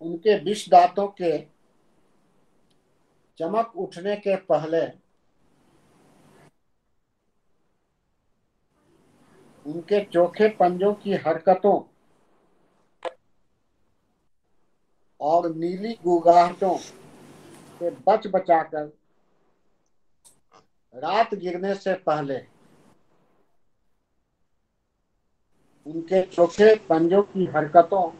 उनके विष दांतों के चमक उठने के पहले उनके चोखे पंजों की हरकतों और नीली गुगाहटों से बच बचाकर रात गिरने से पहले उनके चोखे पंजों की हरकतों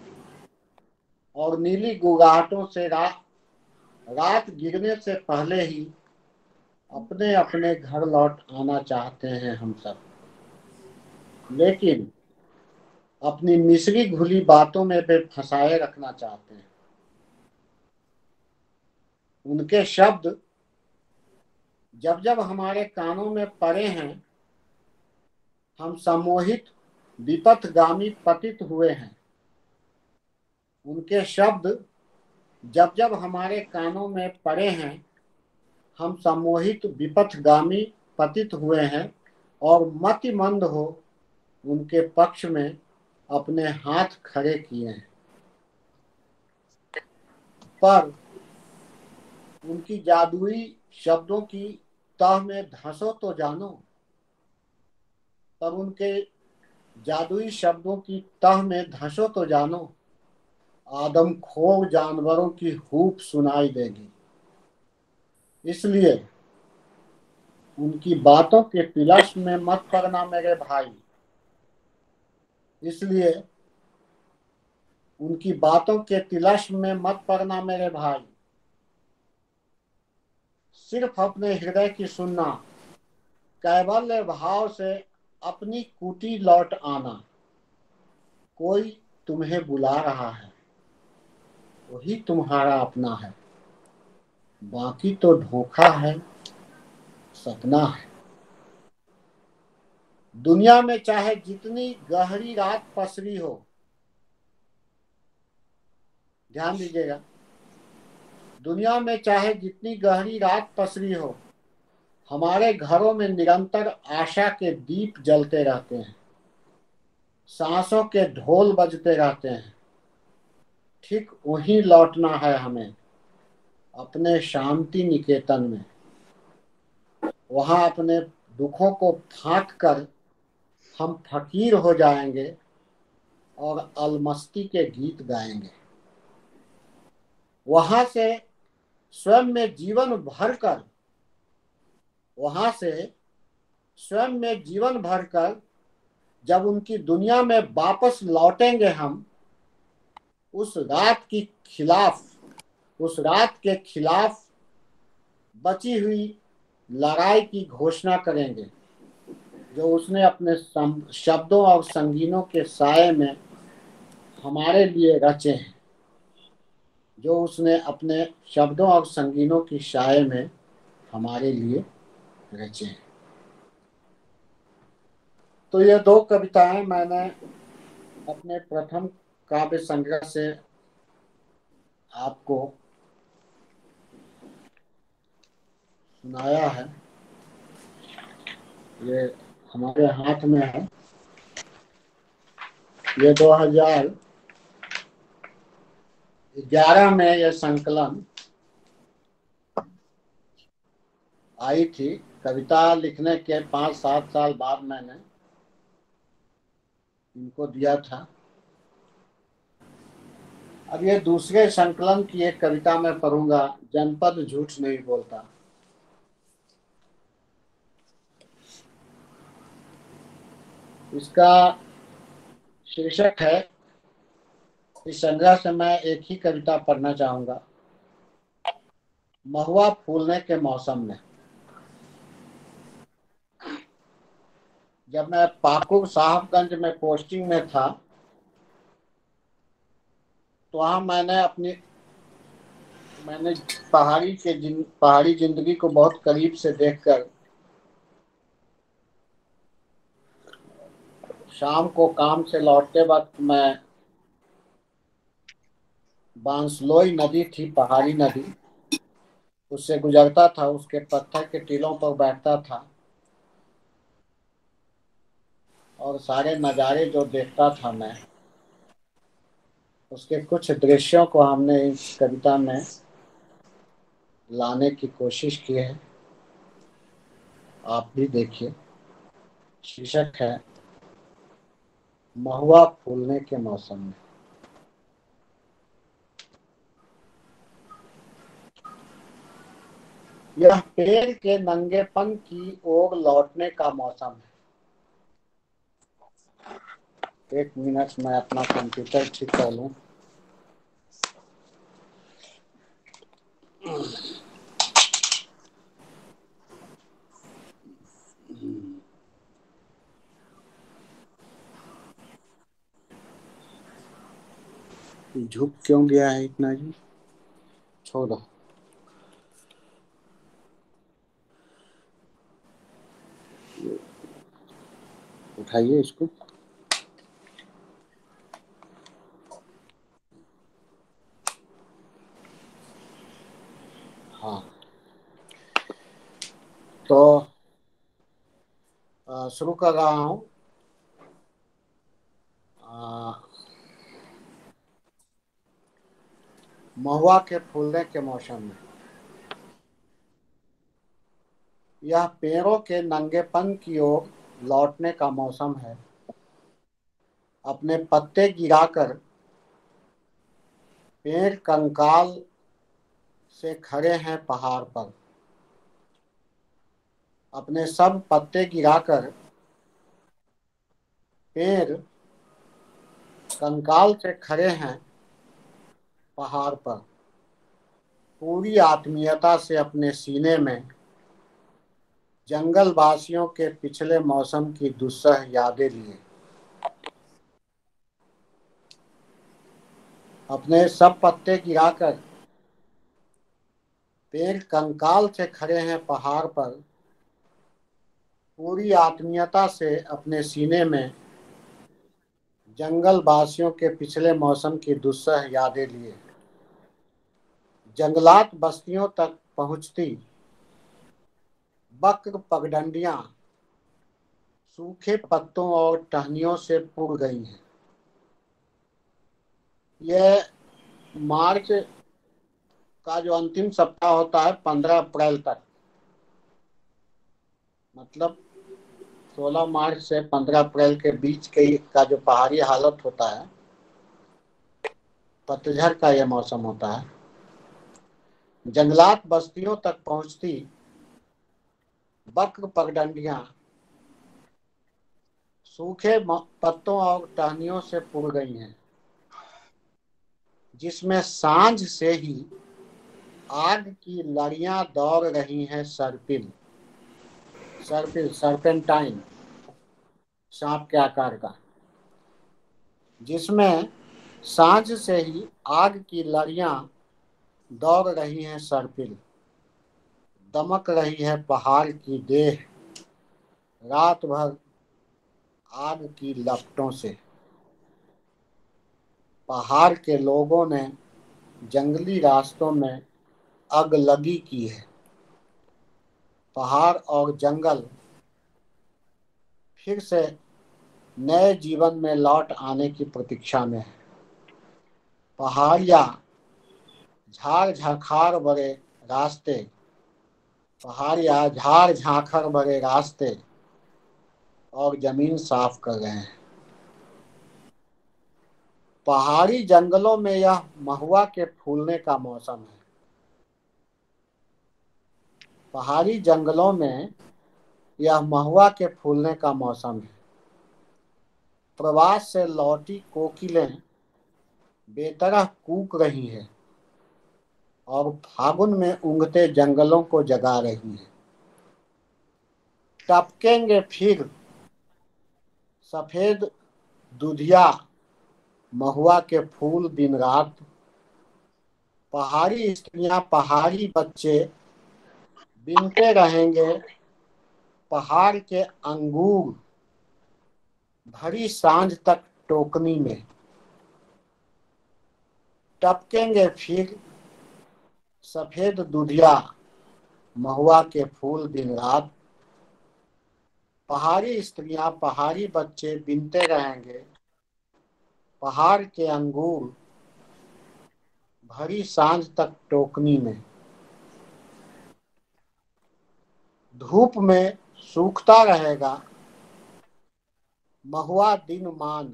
और नीली गुगाहटों से रात गिरने से पहले ही अपने अपने घर लौट आना चाहते हैं हम सब, लेकिन अपनी मिश्री घुली बातों में वे फंसाए रखना चाहते हैं। उनके शब्द जब जब हमारे कानों में पड़े हैं, हम सम्मोहित विपथगामी पतित हुए हैं। उनके शब्द जब जब हमारे कानों में पड़े हैं, हम सम्मोहित विपथगामी पतित हुए हैं और मतिमंद हो उनके पक्ष में अपने हाथ खड़े किए हैं। पर उनकी जादुई शब्दों की तह में धंसो तो जानो। तब उनके जादुई शब्दों की तह में धंसो तो जानो, आदमखोर जानवरों की हूप सुनाई देगी। इसलिए उनकी बातों के तिलस्म में मत पड़ना मेरे भाई। इसलिए उनकी बातों के तिलस्म में मत पड़ना मेरे भाई। सिर्फ अपने हृदय की सुनना, कैवल्य भाव से अपनी कुटी लौट आना। कोई तुम्हें बुला रहा है, वही तुम्हारा अपना है। बाकी तो धोखा है, सपना है। दुनिया में चाहे जितनी गहरी रात पसरी हो, ध्यान दीजिएगा, दुनिया में चाहे जितनी गहरी रात पसरी हो, हमारे घरों में निरंतर आशा के दीप जलते रहते हैं, सांसों के ढोल बजते रहते हैं। ठीक वहीं लौटना है हमें, अपने शांति निकेतन में। वहां अपने दुखों को फाँक कर हम फकीर हो जाएंगे और अलमस्ती के गीत गाएंगे। वहां से स्वयं में जीवन भरकर, वहां से स्वयं में जीवन भरकर जब उनकी दुनिया में वापस लौटेंगे हम, उस रात के खिलाफ बची हुई लड़ाई की घोषणा करेंगे, जो उसने अपने शब्दों और संगीनों के साये में हमारे लिए रचे हैं, जो उसने अपने शब्दों और संगीनों की साये में हमारे लिए रचे हैं। तो ये दो कविताएं मैंने अपने प्रथम काव्य संग्रह से आपको सुनाया है। ये हमारे हाथ में है। ये 2011 में ये संकलन आई थी। कविता लिखने के 5-7 साल बाद मैंने इनको दिया था। अब ये दूसरे संकलन की एक कविता मैं पढ़ूंगा, जनपद झूठ नहीं बोलता। इसका शीर्षक है, इस संग्रह से मैं एक ही कविता पढ़ना चाहूंगा, महुआ फूलने के मौसम में। जब मैं पाकुर साहबगंज में पोस्टिंग में था, तो वहाँ मैंने पहाड़ी जिंदगी को बहुत करीब से देखकर शाम को काम से लौटते वक्त मैं बांसलोई नदी थी, पहाड़ी नदी, उससे गुजरता था। उसके पत्थर के टीलों पर बैठता था और सारे नज़ारे जो देखता था मैं, उसके कुछ दृश्यों को हमने इस कविता में लाने की कोशिश की है। आप भी देखिए। शीर्षक है, महुआ फूलने के मौसम में। यह पेड़ के नंगेपन की ओर लौटने का मौसम है। 1 मिनट मैं अपना कंप्यूटर ठीक कर लूं। झुक क्यों गया है इतना जी? छोड़ो। उठाइए इसको। हाँ, तो शुरू कर रहा हूँ। महुआ के फूलने के मौसम में यह पेड़ों के नंगेपन की ओर लौटने का मौसम है। अपने पत्ते गिराकर पेड़ कंकाल से खड़े हैं पहाड़ पर। अपने सब पत्ते गिराकर पेड़ कंकाल से खड़े हैं पहाड़ पर। पूरी आत्मीयता से अपने सीने में जंगल वासियों के पिछले मौसम की दुस्सह यादें लिए। अपने सब पत्ते गिराकर पेड़ कंकाल से खड़े हैं पहाड़ पर। पूरी आत्मीयता से अपने सीने में जंगल वासियों के पिछले मौसम की दुस्सह यादें लिए। जंगलात बस्तियों तक पहुंचती वक्र पगडंडियां सूखे पत्तों और टहनियों से पुर गई हैं। यह मार्च का जो अंतिम सप्ताह होता है 15 अप्रैल तक, मतलब 16 मार्च से 15 अप्रैल के बीच का जो पहाड़ी हालत होता है, पतझड़ का यह मौसम होता है। जंगलात बस्तियों तक पहुंचती वक्र पगडंडियां सूखे पत्तों और टहनियों से पुर गई हैं, जिसमें सांझ से ही आग की लड़ियां दौड़ रही हैं। सर्पिल सर्पिल सर्पेंटाइन, सांप के आकार का, जिसमें सांझ से ही आग की लड़ियां दौड़ रही हैं। सर्पिल दमक रही है पहाड़ की देह रात भर आग की लपटों से। पहाड़ के लोगों ने जंगली रास्तों में अगलगी की है। पहाड़ और जंगल फिर से नए जीवन में लौट आने की प्रतीक्षा में है। पहाड़ियाँ झाड़ झंखार भरे रास्ते, पहाड़ियाँ झाड़ झांखर भरे रास्ते और जमीन साफ कर रहे हैं। पहाड़ी जंगलों में यह महुआ के फूलने का मौसम है। पहाड़ी जंगलों में यह महुआ के फूलने का मौसम है। प्रवास से लौटी कोकिलें बेतरह कूक रही हैं और फागुन में ऊँघते जंगलों को जगा रही हैं। टपकेंगे फिर सफेद दुधिया महुआ के फूल दिन रात। पहाड़ी स्त्रियां पहाड़ी बच्चे बिनते रहेंगे पहाड़ के अंगूर भरी सांझ तक टोकनी में। टपकेंगे फिर सफेद दुधिया महुआ के फूल दिन रात। पहाड़ी स्त्रियां पहाड़ी बच्चे बिनते रहेंगे पहाड़ के अंगूर भरी सांझ तक टोकनी में। धूप में सूखता रहेगा महुआ दिन मान।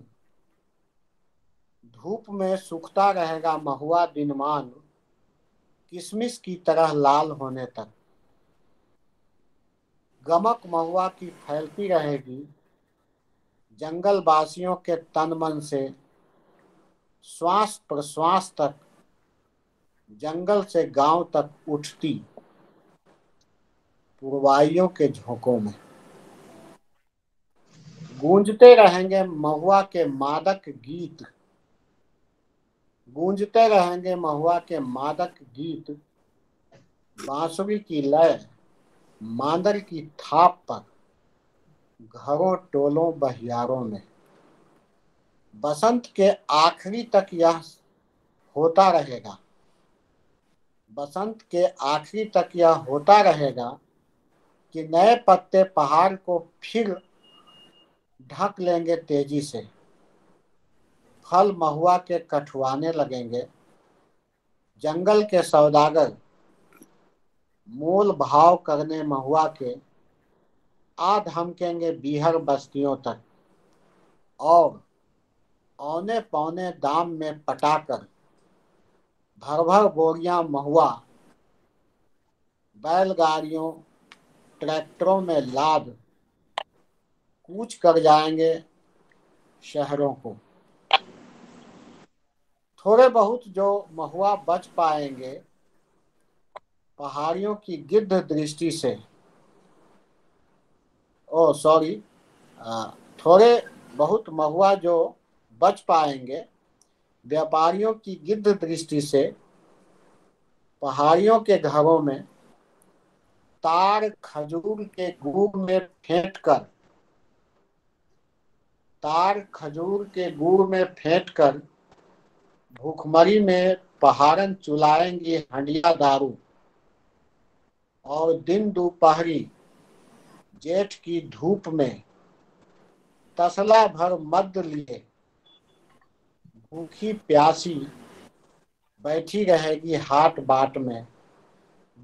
धूप में सूखता रहेगा महुआ दिन मान, किशमिश की तरह लाल होने तक। गमक महुआ की फैलती रहेगी, जंगल वासियों के तन मन से श्वास प्रश्वास तक, जंगल से गांव तक उठती पुरवाइयों के झोंकों में। गूंजते रहेंगे महुआ के मादक गीत, गूंजते रहेंगे महुआ के मादक गीत, बांसुरी की लय मांदर की थाप पर, घरों टोलों बहियारों में। बसंत के आखिरी तक यह होता रहेगा, बसंत के आखिरी तक यह होता रहेगा कि नए पत्ते पहाड़ को फिर ढक लेंगे तेजी से। फल महुआ के कठुआने लगेंगे, जंगल के सौदागर मोल भाव करने महुआ के आ धमकेंगे बीहर बस्तियों तक, और औने पौने दाम में पटाकर भर भर बोरियां महुआ बैलगाड़ियों ट्रैक्टरों में लाद कूच कर जाएंगे शहरों को। थोड़े बहुत जो महुआ बच पाएंगे पहाड़ियों की गिद्ध दृष्टि से, थोड़े बहुत महुआ जो बच पाएंगे व्यापारियों की गिद्ध दृष्टि से, पहाड़ियों के घरों में तार खजूर के गुड़ में फेंट कर, तार खजूर के गुड़ में फेंट कर भूखमरी में पहाड़न चुलाएंगी हंडिया दारू, और दिन दोपहरी जेठ की धूप में तसला भर मद लिए भूखी प्यासी बैठी रहेगी हाट बाट में,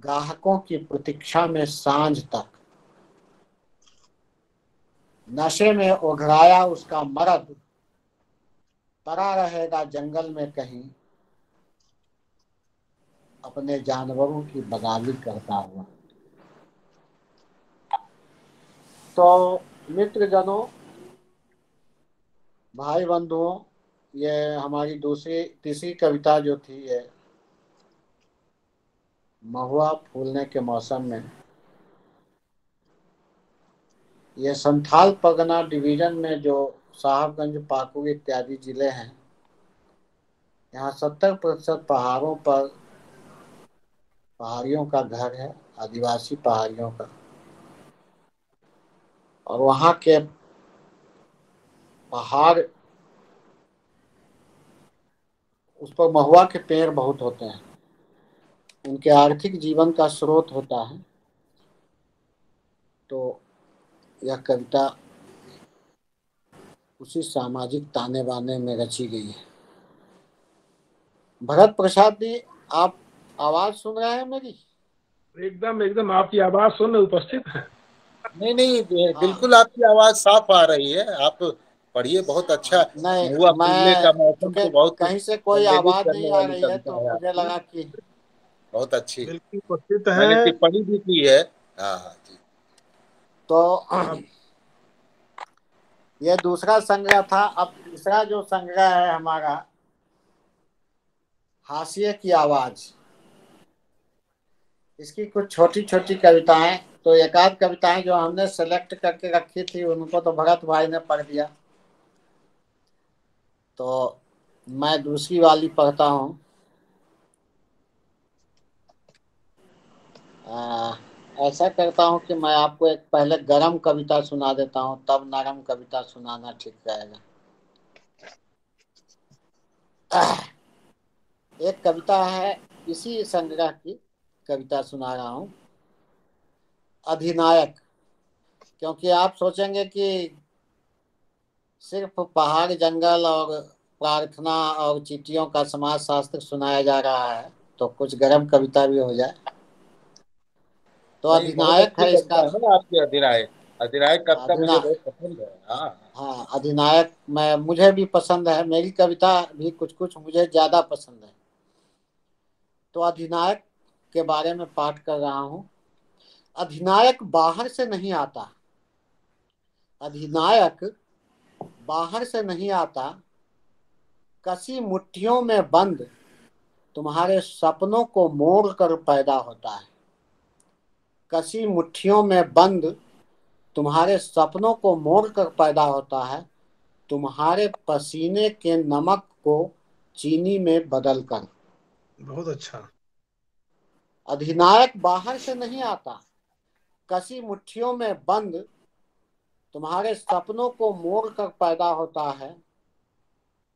ग्राहकों की प्रतीक्षा में सांझ तक। नशे में उघराया उसका मर्द पड़ा रहेगा जंगल में कहीं, अपने जानवरों की बगाली करता हुआ। तो मित्रजनों, भाई बंधुओं, ये हमारी तीसरी कविता जो थी ये महुआ फूलने के मौसम में, ये संथाल परगना डिवीजन में जो साहबगंज पाकुड़ इत्यादि जिले हैं, यहाँ 70% पहाड़ों पर पहाड़ियों का घर है, आदिवासी पहाड़ियों का, और वहाँ के पहाड़ उस पर महुआ के पेड़ बहुत होते हैं, उनके आर्थिक जीवन का स्रोत होता है। तो यह कविता उसी सामाजिक ताने बाने में रची गई है। भरत प्रसाद जी, आप आवाज सुन रहे हैं मेरी? एकदम एकदम आपकी आवाज सुन उपस्थित है। नहीं, बिल्कुल आपकी आवाज साफ आ रही है। आप पढ़िए, बहुत अच्छा। नहीं, महुआ फूलने का मौसम तो बहुत कहीं से कोई संवेदित आवाज करने नहीं आ वाली रही है, कविता तो है मुझे आपकी, लगा कि बहुत अच्छी। बिल्कुल उपस्थित मैंने है। टिप्पणी भी की है। हाँ जी। तो ये दूसरा संग्रह था। अब तीसरा जो संग्रह है हमारा, हाशिए की आवाज, इसकी कुछ छोटी छोटी कविताएं, तो एक आध कविताएं जो हमने सेलेक्ट करके रखी थी उनको तो भरत भाई ने पढ़ दिया, तो मैं दूसरी वाली पढ़ता हूँ। ऐसा करता हूँ कि मैं आपको एक पहले गरम कविता सुना देता हूँ, तब नरम कविता सुनाना ठीक रहेगा। एक कविता है, इसी संग्रह की कविता सुना रहा हूँ, अधिनायक। क्योंकि आप सोचेंगे कि सिर्फ पहाड़ जंगल और प्रार्थना और चींटियों का समाज शास्त्र सुनाया जा रहा है, तो कुछ गरम कविता भी हो जाए। तो नहीं, बहुत अधिनायक अच्छी है इसका। कविता है ना आपकी अधिनायक। अधिनायक कविता मुझे अधिना बहुत पसंद है। हाँ हाँ, अधिनायक मुझे भी पसंद है, मेरी कविता भी कुछ कुछ मुझे ज्यादा पसंद है। तो अधिनायक के बारे में पाठ कर रहा हूँ। अधिनायक बाहर से नहीं आता, अधिनायक बाहर से नहीं आता, कसी मुट्ठियों में बंद तुम्हारे सपनों को मोड़ कर पैदा होता है। कसी मुट्ठियों में बंद तुम्हारे सपनों को मोड़ कर पैदा होता है, तुम्हारे पसीने के नमक को चीनी में बदल कर। बहुत अच्छा। अधिनायक बाहर से नहीं आता, कसी मुट्ठियों में बंद तुम्हारे सपनों को मोड़ कर पैदा होता है,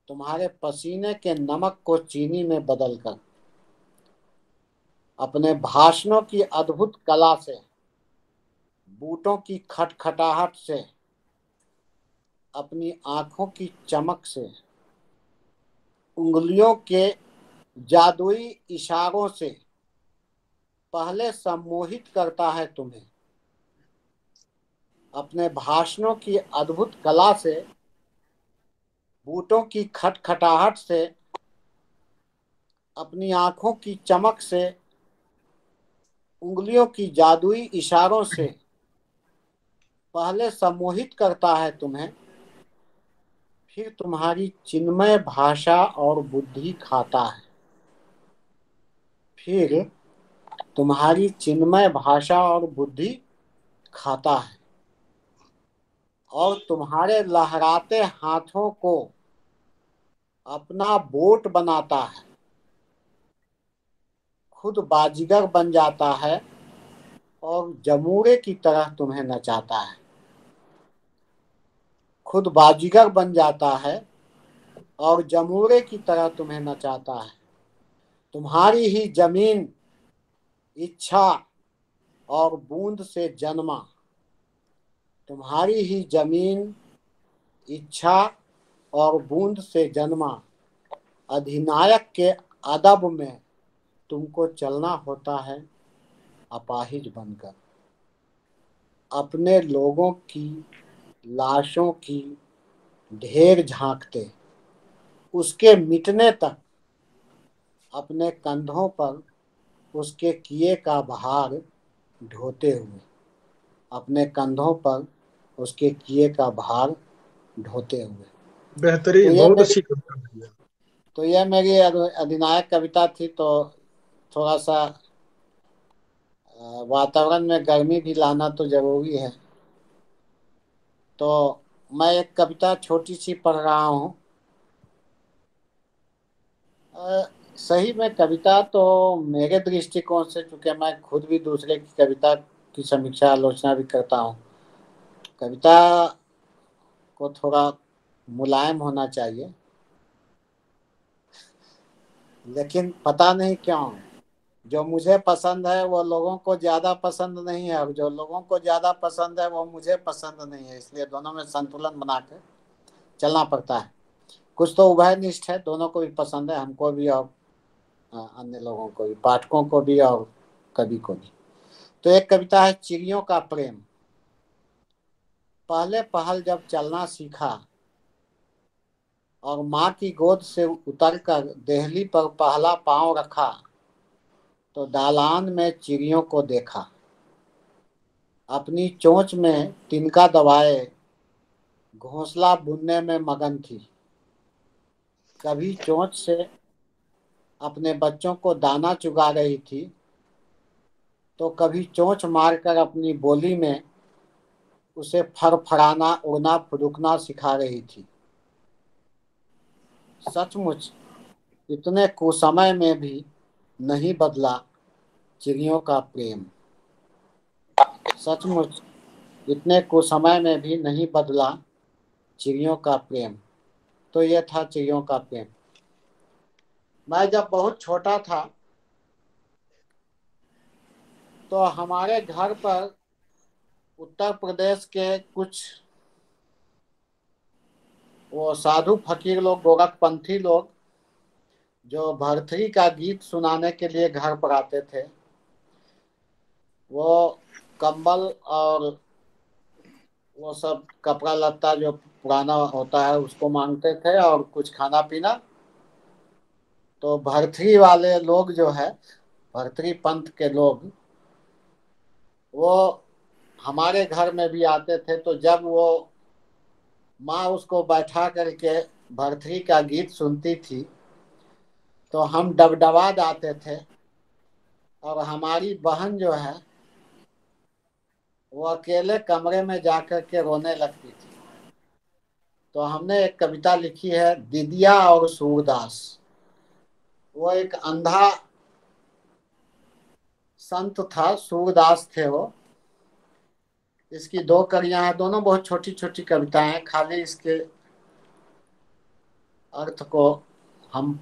तुम्हारे पसीने के नमक को चीनी में बदल कर। अपने भाषणों की अद्भुत कला से, बूटों की खटखटाहट से, अपनी आंखों की चमक से, उंगलियों के जादुई इशारों से पहले सम्मोहित करता है तुम्हें। अपने भाषणों की अद्भुत कला से, बूटों की खटखटाहट से, अपनी आंखों की चमक से, उंगलियों की जादुई इशारों से पहले सम्मोहित करता है तुम्हें, फिर तुम्हारी चिन्मय भाषा और बुद्धि खाता है। फिर तुम्हारी चिन्मय भाषा और बुद्धि खाता है और तुम्हारे लहराते हाथों को अपना बोट बनाता है, खुद बाजीगर बन जाता है और जमूरे की तरह तुम्हें नचाता है। खुद बाजीगर बन जाता है और जमूरे की तरह तुम्हें नचाता है। तुम्हारी ही जमीन इच्छा और बूंद से जन्मा, तुम्हारी ही जमीन इच्छा और बूंद से जन्मा अधिनायक के अदब में तुमको चलना होता है अपाहिज बनकर। अपने लोगों की लाशों की ढेर झांकते, उसके मिटने तक अपने कंधों पर उसके किए का भार ढोते हुए, अपने कंधों पर उसके किए का भार ढोते हुए। बेहतरीन, बहुत अच्छी कविता भैया। तो यह मेरी अधिनायक कविता थी। तो थोड़ा सा वातावरण में गर्मी भी लाना तो जरूरी है। तो मैं एक कविता छोटी सी पढ़ रहा हूँ। सही में कविता तो मेरे दृष्टिकोण से, चूंकि मैं खुद भी दूसरे की कविता की समीक्षा आलोचना भी करता हूँ, कविता को थोड़ा मुलायम होना चाहिए, लेकिन पता नहीं क्यों जो मुझे पसंद है वो लोगों को ज्यादा पसंद नहीं है, और जो लोगों को ज्यादा पसंद है वो मुझे पसंद नहीं है। इसलिए दोनों में संतुलन बना कर चलना पड़ता है। कुछ तो उभयनिष्ठ है, दोनों को भी पसंद है, हमको भी और अन्य लोगों को भी, पाठकों को भी और कवि को भी। तो एक कविता है चिड़ियों का प्रेम। पहले पहल जब चलना सीखा और माँ की गोद से उतरकर देहली पर पहला पांव रखा, तो दालान में चिड़ियों को देखा, अपनी चोंच में तिनका दबाए घोंसला बुनने में मगन थी। कभी चोंच से अपने बच्चों को दाना चुगा रही थी, तो कभी चोंच मारकर अपनी बोली में उसे फड़फड़ाना, उड़ना, फुदकना सिखा रही थी। सचमुच इतने कुसमय में भी नहीं बदला चिड़ियों का प्रेम। सचमुच इतने कुसमय में भी नहीं बदला चिड़ियों का प्रेम। तो ये था चिड़ियों का प्रेम। मैं जब बहुत छोटा था तो हमारे घर पर उत्तर प्रदेश के कुछ वो साधु फकीर लोग, गोरखपंथी लोग, जो भरथरी का गीत सुनाने के लिए घर पर आते थे, वो कंबल और वो सब कपड़ा लत्ता जो पुराना होता है उसको मांगते थे, और कुछ खाना पीना। तो भरथरी वाले लोग जो है, भरथरी पंथ के लोग, वो हमारे घर में भी आते थे, तो जब वो माँ उसको बैठा करके भरथरी का गीत सुनती थी तो हम डबडबा जाते थे, और हमारी बहन जो है वो अकेले कमरे में जाकर के रोने लगती थी। तो हमने एक कविता लिखी है, दिदिया और सूरदास। वो एक अंधा संत था, सूरदास थे वो। इसकी 2 कड़ियां हैं, दोनों बहुत छोटी छोटी कविताएं हैं, खाली इसके अर्थ को हम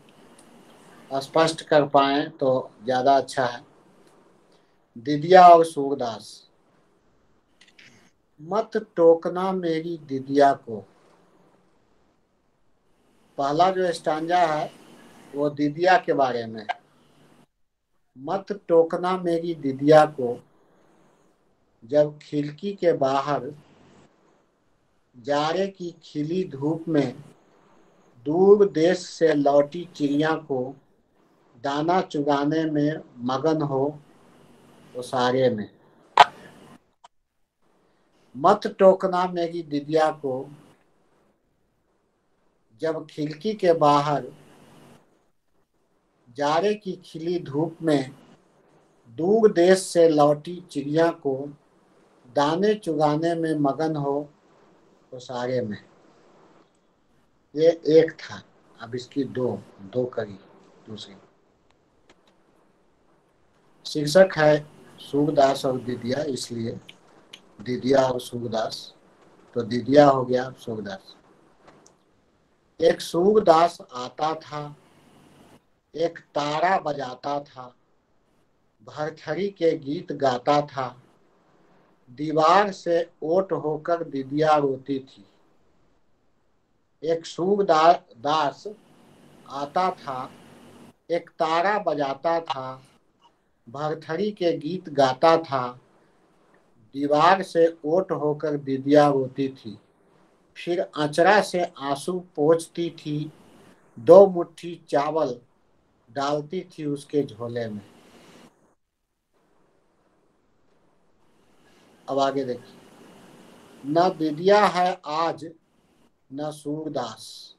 स्पष्ट कर पाए तो ज्यादा अच्छा है। दिदिया और सूरदास। मत टोकना मेरी दिदिया को। पहला जो स्टांजा है वो दिदिया के बारे में। मत टोकना मेरी दिदिया को, जब खिड़की के बाहर जाड़े की खिली धूप में दूर देश से लौटी चिड़िया को दाना चुगाने में मगन हो उसारे में। मत टोकना मेरी दिदिया को, जब खिड़की के बाहर जाड़े की खिली धूप में दूर देश से लौटी चिड़िया को दाने चुगाने में मगन हो उसारे में। ये एक था। अब इसकी दो कड़ी दूसरी। शीर्षक है सूरदास और दिदिया, इसलिए दिदिया और सूरदास। तो दिदिया हो गया, सूरदास। एक सूरदास आता था, एक तारा बजाता था, भरथरी के गीत गाता था, दीवार से ओट होकर दिदिया रोती थी। एक सूरदास आता था, एक तारा बजाता था, भरथरी के गीत गाता था, दीवार से ओट होकर दिदिया रोती थी। फिर अचरा से आंसू पोंछती थी, 2 मुट्ठी चावल डालती थी उसके झोले में। अब आगे देखिए। न दिदिया है आज न सूरदास।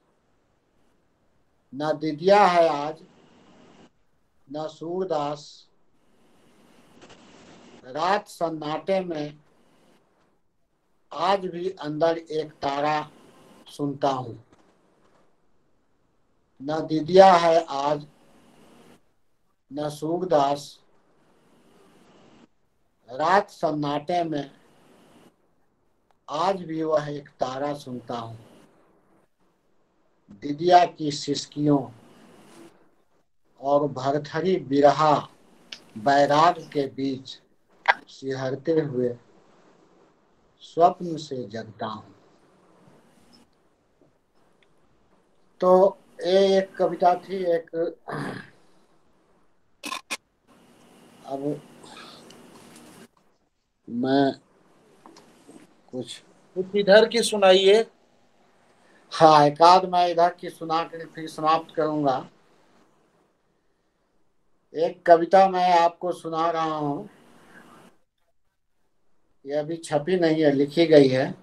न दिदिया है आज न सूरदास। रात सन्नाटे में आज भी अंदर एक तारा सुनता हूं। न दिदिया है आज न सूरदास। रात सन्नाटे में आज भी वह एक तारा सुनता हूं। दिदिया की सिसकियों और भरथरी बिरहा बैराग के बीच सिहरते हुए स्वप्न से जगता हूं। तो ये एक कविता थी। एक अब मैं कुछ इधर की सुनाइए। हाँ, एक आध मैं इधर की सुना कर फिर समाप्त करूंगा। एक कविता मैं आपको सुना रहा हूं। यह अभी छपी नहीं है, लिखी गई है।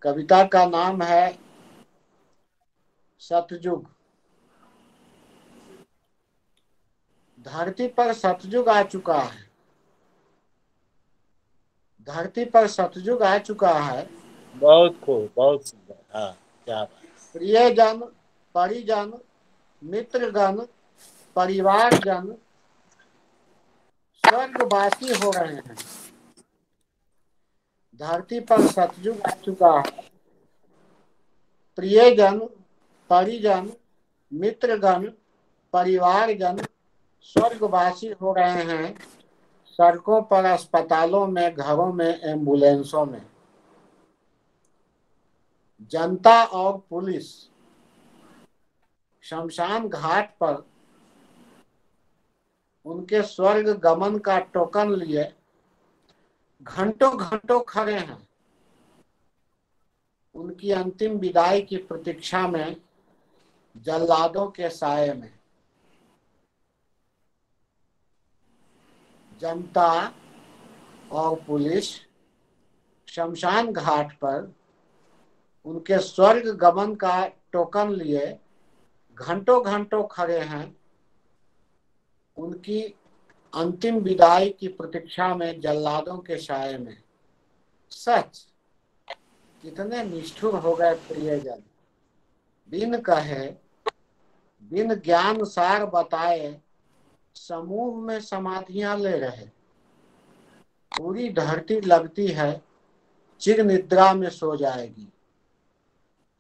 कविता का नाम है सतयुग। धरती पर सतयुग आ चुका है। धरती पर सतयुग आ चुका है। बहुत खूब, बहुत सुंदर। हाँ, क्या बात। प्रियजन, परिजन, मित्रगण, परिवारजन स्वर्गवासी हो रहे हैं। धरती पर सतयुग आ चुका है। प्रियजन, परिजन, मित्रगण, परिवारजन स्वर्गवासी हो रहे हैं। सड़कों पर, अस्पतालों में, घरों में, एम्बुलेंसों में। जनता और पुलिस शमशान घाट पर उनके स्वर्ग गमन का टोकन लिए घंटों घंटों खड़े हैं। उनकी अंतिम विदाई की प्रतीक्षा में जल्लादों के साये में। जनता और पुलिस शमशान घाट पर उनके स्वर्ग गमन का टोकन लिए घंटों घंटों खड़े हैं, उनकी अंतिम विदाई की प्रतीक्षा में जल्लादों के साये में। सच कितने निष्ठुर हो गए प्रियजन, बिन कहे बिन ज्ञान सार बताए समूह में समाधियां ले रहे। पूरी धरती लगती है चिर निद्रा में सो जाएगी।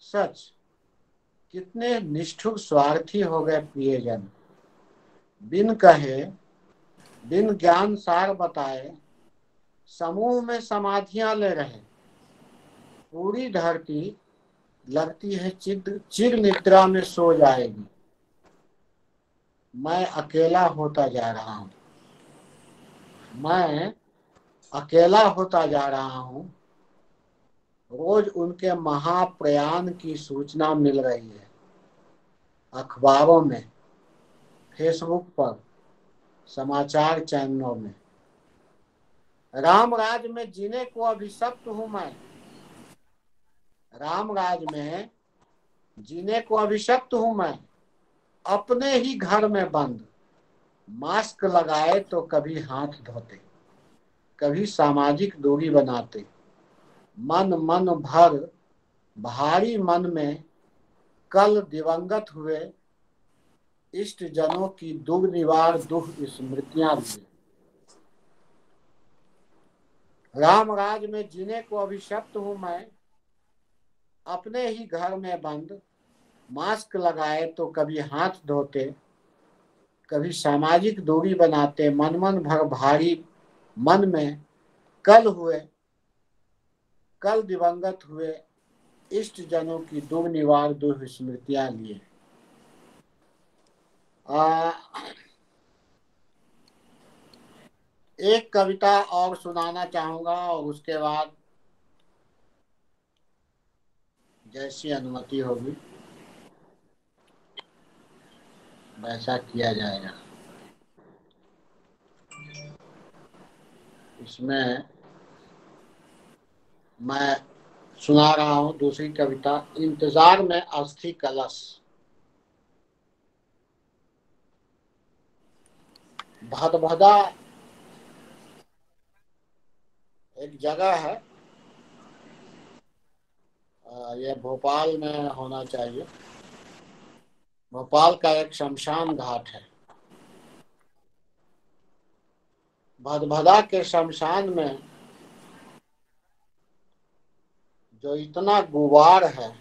सच कितने निष्ठुर स्वार्थी हो गए प्रियजन, बिन कहे बिन ज्ञान सार बताए समूह में समाधियां ले रहे। पूरी धरती लगती है चिर निद्रा में सो जाएगी। मैं अकेला होता जा रहा हूं, मैं अकेला होता जा रहा हूं। रोज उनके महाप्रयाण की सूचना मिल रही है, अखबारों में, फेसबुक पर, समाचार चैनलों में। रामराज में जीने को अभिशप्त हूं मैं, रामराज में जीने को अभिशप्त हूं मैं। अपने ही घर में बंद, मास्क लगाए तो कभी हाथ धोते, कभी सामाजिक दूरी बनाते। मन मन भर भारी मन में कल दिवंगत हुए इष्ट जनों की दुर्निवार दुख स्मृतियां लिए। रामराज में जीने को अभिशप्त हूं मैं, अपने ही घर में बंद, मास्क लगाए तो कभी हाथ धोते, कभी सामाजिक दूरी बनाते। मन मन भर भारी मन में कल दिवंगत हुए इष्ट जनों की दुर्निवार दुख स्मृतियां लिए। एक कविता और सुनाना चाहूंगा और उसके बाद जैसी अनुमति होगी वैसा किया जाएगा। इसमें मैं सुना रहा हूं दूसरी कविता, इंतजार में अस्थि कलश। भदभदा एक जगह है, यह भोपाल में होना चाहिए। भोपाल का एक शमशान घाट है। भदभदा के शमशान में जो इतना गुबार है,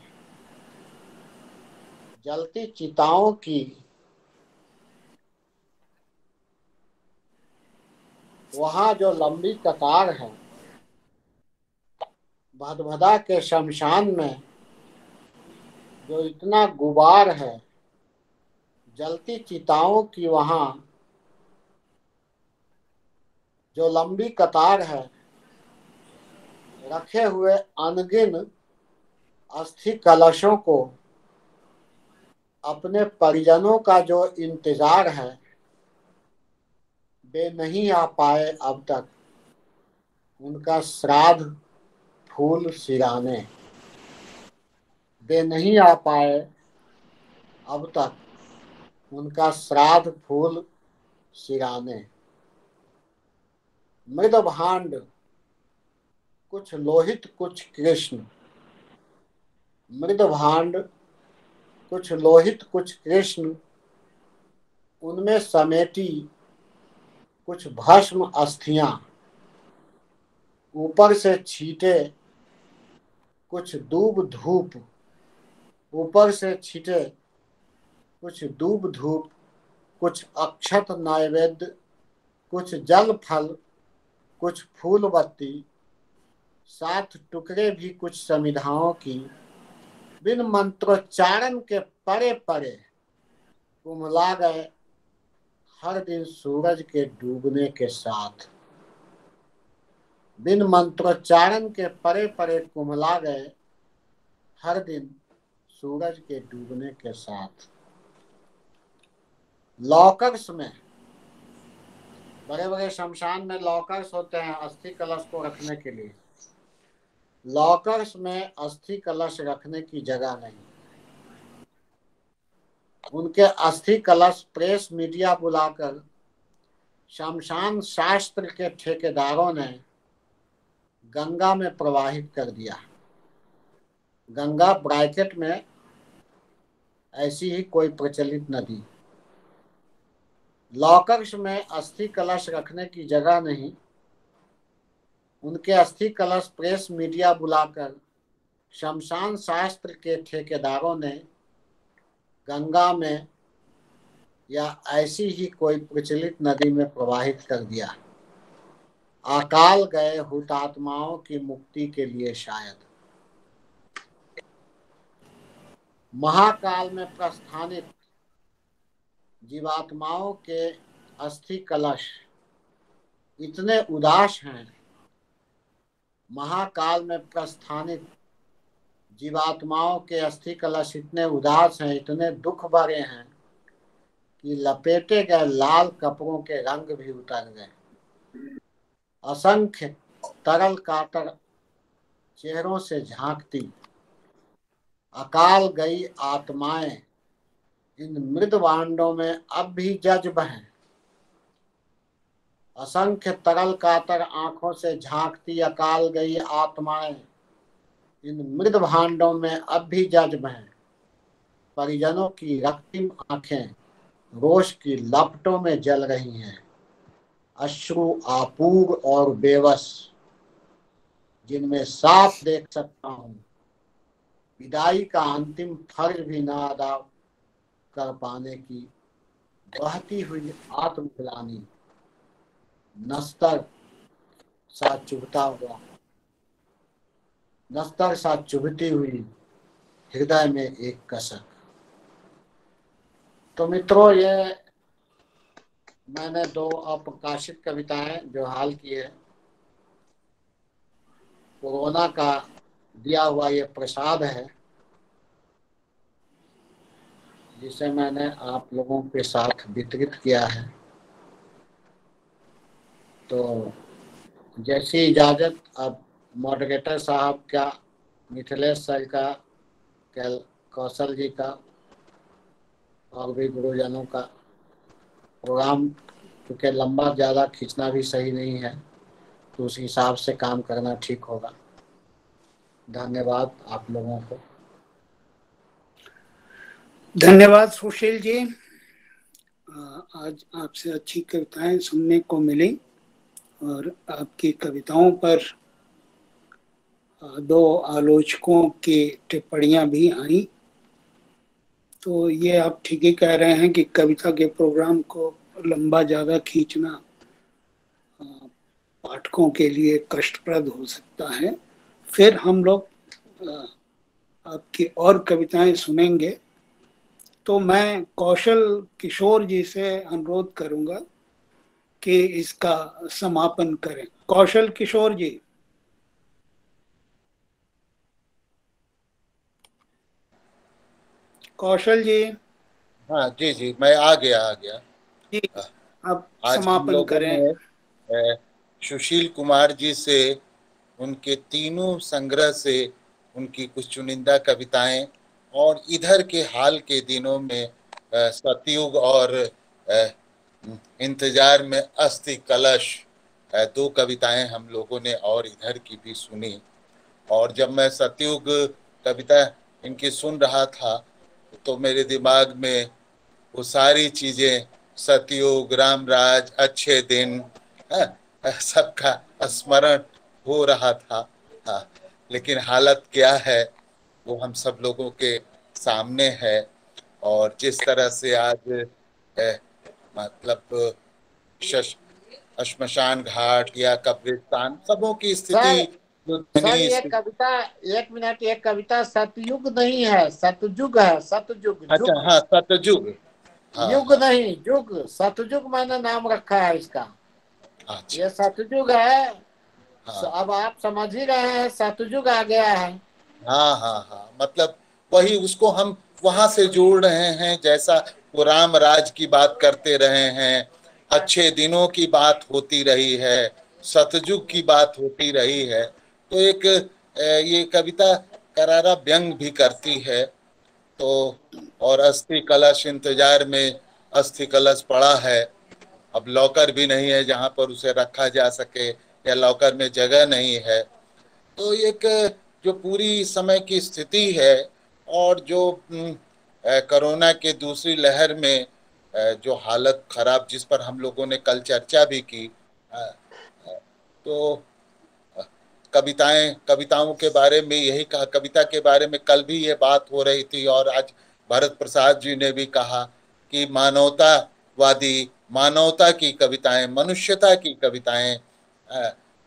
जलती चिताओं की, वहां जो लंबी कतार है, भदभदा के शमशान में जो इतना गुबार है, जलती चिताओं की, वहां जो लंबी कतार है, रखे हुए अनगिन अस्थि कलशों को अपने परिजनों का जो इंतजार है, वे नहीं आ पाए अब तक उनका श्राद्ध फूल सिराने। वे नहीं आ पाए अब तक उनका श्राद्ध फूल सिराने। मृद भांड कुछ लोहित कुछ कृष्ण, मृद भांड कुछ लोहित कुछ कृष्ण, उनमें समेटी कुछ भस्म अस्थियां। ऊपर से छीटे कुछ दूब धूप, ऊपर से छीटे कुछ दूब धूप, कुछ अक्षत नैवेद्य, कुछ जल फल, कुछ फूल बत्ती, 7 टुकड़े भी कुछ समिधाओं की। बिन मंत्रोच्चारण के परे परे कुमला गए हर दिन सूरज के डूबने के साथ। बिन मंत्रोच्चारण के परे परे कुमला गए हर दिन सूरज के डूबने के साथ। लॉकर्स में बड़े बड़े शमशान में लॉकर्स होते हैं अस्थि कलश को रखने के लिए। लॉकर्स में अस्थि कलश रखने की जगह नहीं। उनके अस्थि कलश प्रेस मीडिया बुलाकर शमशान शास्त्र के ठेकेदारों ने गंगा में प्रवाहित कर दिया। गंगा ब्रैकेट में ऐसी ही कोई प्रचलित नदी। लॉकर्स में अस्थि कलश रखने की जगह नहीं। उनके अस्थि कलश प्रेस मीडिया बुलाकर शमशान शास्त्र के ठेकेदारों ने गंगा में या ऐसी ही कोई प्रचलित नदी में प्रवाहित कर दिया। अकाल गए हुतात्माओं की मुक्ति के लिए शायद। महाकाल में प्रस्थानित जीवात्माओं के अस्थि कलश इतने उदास हैं। महाकाल में प्रस्थानित जीवात्माओं के अस्थि कलश इतने उदास हैं, इतने दुख भरे हैं कि लपेटे गए लाल कपड़ों के रंग भी उतर गए। असंख्य तरल कातर चेहरों से झांकती अकाल गई आत्माएं इन मृद भांडों में अब भी जज्ब हैं। असंख्य तरल कातर आंखों से झांकती अकाल गई आत्माएं इन मृद भांडों में अब भी जज्ब हैं। परिजनों की रक्तिम आंखें रोष की लपटों में जल रही हैं। अश्रु आपूर और बेबस, जिनमें साफ देख सकता हूं विदाई का अंतिम फर्ज भी ना अदा कर पाने की बहती हुई आत्मग्लानि नस्तर सा चुभती हुई हृदय में एक कसक। तो मित्रों, ये मैंने 2 अप्रकाशित कविताएं जो हाल की है, कोरोना का दिया हुआ ये प्रसाद है जिसे मैंने आप लोगों के साथ वितरित किया है। तो जैसी इजाजत अब मॉडरेटर साहब का, मिथिलेश सर का, कौशल जी का और भी गुरुजनों का, प्रोग्राम क्योंकि लंबा ज़्यादा खींचना भी सही नहीं है, तो उस हिसाब से काम करना ठीक होगा। धन्यवाद आप लोगों को। धन्यवाद सुशील जी। आज आपसे अच्छी कविताएं सुनने को मिली और आपकी कविताओं पर 2 आलोचकों की टिप्पणियां भी आई। तो ये आप ठीक ही कह रहे हैं कि कविता के प्रोग्राम को लंबा ज़्यादा खींचना पाठकों के लिए कष्टप्रद हो सकता है। फिर हम लोग आपकी और कविताएं सुनेंगे। तो मैं कौशल किशोर जी से अनुरोध करूंगा कि इसका समापन करें। कौशल किशोर जी। कौशल जी। हाँ जी जी, मैं आ गया जी, आप आज समापन करें। सुशील कुमार जी से उनके तीनों संग्रह से उनकी कुछ चुनिंदा कविताएं और इधर के हाल के दिनों में सतयुग और इंतजार में अस्थि कलश 2 कविताएं हम लोगों ने और इधर की भी सुनी। और जब मैं सतयुग कविता इनकी सुन रहा था तो मेरे दिमाग में वो सारी चीजें, सतयुग, रामराज, अच्छे दिन, सबका स्मरण हो रहा था। हाँ, लेकिन हालत क्या है वो हम सब लोगों के सामने है। और जिस तरह से आज मतलब श्मशान घाट या कब्रिस्तान सबों की स्थिति सर ये कविता, 1 मिनट, ये कविता सतयुग नहीं है, सतयुग है, सतयुग। अच्छा, हाँ, सतयुग, युग नहीं, युग। सतयुग मैंने नाम रखा है इसका। अच्छा, ये सतयुग है। अब आप समझ ही रहे हैं, सतयुग आ गया है। हाँ हाँ हाँ, मतलब वही, उसको हम वहां से जोड़ रहे हैं। जैसा वो राम राज की बात करते रहे हैं, अच्छे दिनों की बात होती रही है, सतयुग की बात होती रही है। तो एक ये कविता करारा व्यंग भी करती है। तो और अस्थि कलश इंतजार में अस्थि कलश पड़ा है, अब लॉकर भी नहीं है जहां पर उसे रखा जा सके, या लॉकर में जगह नहीं है। तो एक जो पूरी समय की स्थिति है, और जो कोरोना के दूसरी लहर में जो हालत खराब, जिस पर हम लोगों ने कल चर्चा भी की, तो कविताओं के बारे में यही कहा, कविता के बारे में कल भी ये बात हो रही थी, और आज भरत प्रसाद जी ने भी कहा कि मानवतावादी, मानवता की कविताएं, मनुष्यता की कविताएं,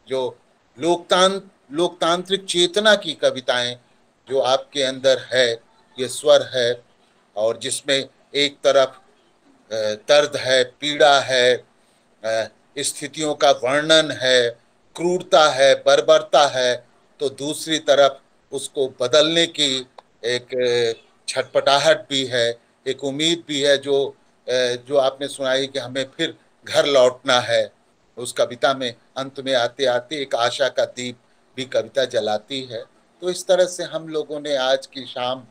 जो लोकतांत्रिक चेतना की कविताएं जो आपके अंदर है, ये स्वर है, और जिसमें एक तरफ दर्द है, पीड़ा है, स्थितियों का वर्णन है, क्रूरता है, बर्बरता है, तो दूसरी तरफ उसको बदलने की एक छटपटाहट भी है, एक उम्मीद भी है, जो आपने सुनाई कि हमें फिर घर लौटना है। उस कविता में अंत में आते आते एक आशा का दीप भी कविता जलाती है। तो इस तरह से हम लोगों ने आज की शाम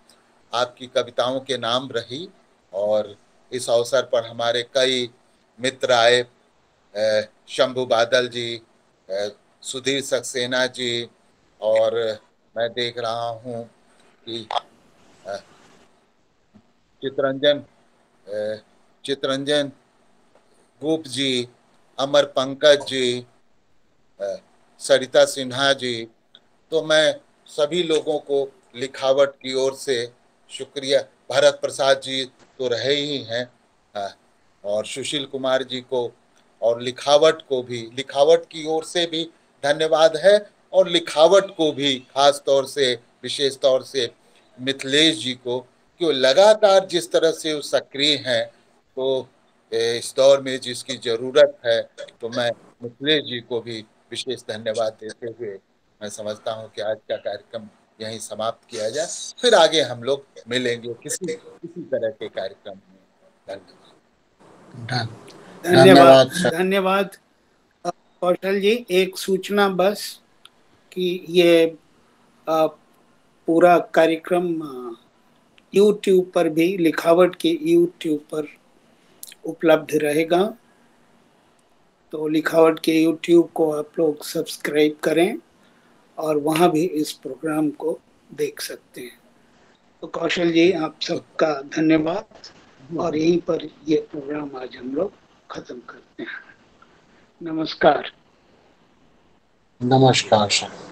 आपकी कविताओं के नाम रही, और इस अवसर पर हमारे कई मित्र आए, शंभू बादल जी, सुधीर सक्सेना जी, और मैं देख रहा हूँ कि चितरंजन गोप जी, अमर पंकज जी, सरिता सिन्हा जी। तो मैं सभी लोगों को लिखावट की ओर से शुक्रिया, भरत प्रसाद जी तो रहे ही हैं, और सुशील कुमार जी को, और लिखावट को भी, लिखावट की ओर से भी धन्यवाद है, और लिखावट को भी खास तौर से, विशेष तौर से मिथिलेश जी को, कि वो लगातार जिस तरह से वो सक्रिय हैं, तो इस दौर में जिसकी जरूरत है, तो मैं मिथिलेश जी को भी विशेष धन्यवाद देते हुए मैं समझता हूँ कि आज का कार्यक्रम यहीं समाप्त किया जाए, फिर आगे हम लोग मिलेंगे किसी तरह के कार्यक्रम में। धन्यवाद। धन्यवाद कौशल जी। एक सूचना बस कि ये पूरा कार्यक्रम YouTube पर भी, लिखावट के YouTube पर उपलब्ध रहेगा। तो लिखावट के YouTube को आप लोग सब्सक्राइब करें, और वहाँ भी इस प्रोग्राम को देख सकते हैं। तो कौशल जी, आप सबका धन्यवाद, और यहीं पर ये प्रोग्राम आज हम लोग खत्म करते हैं। नमस्कार। नमस्कार सर।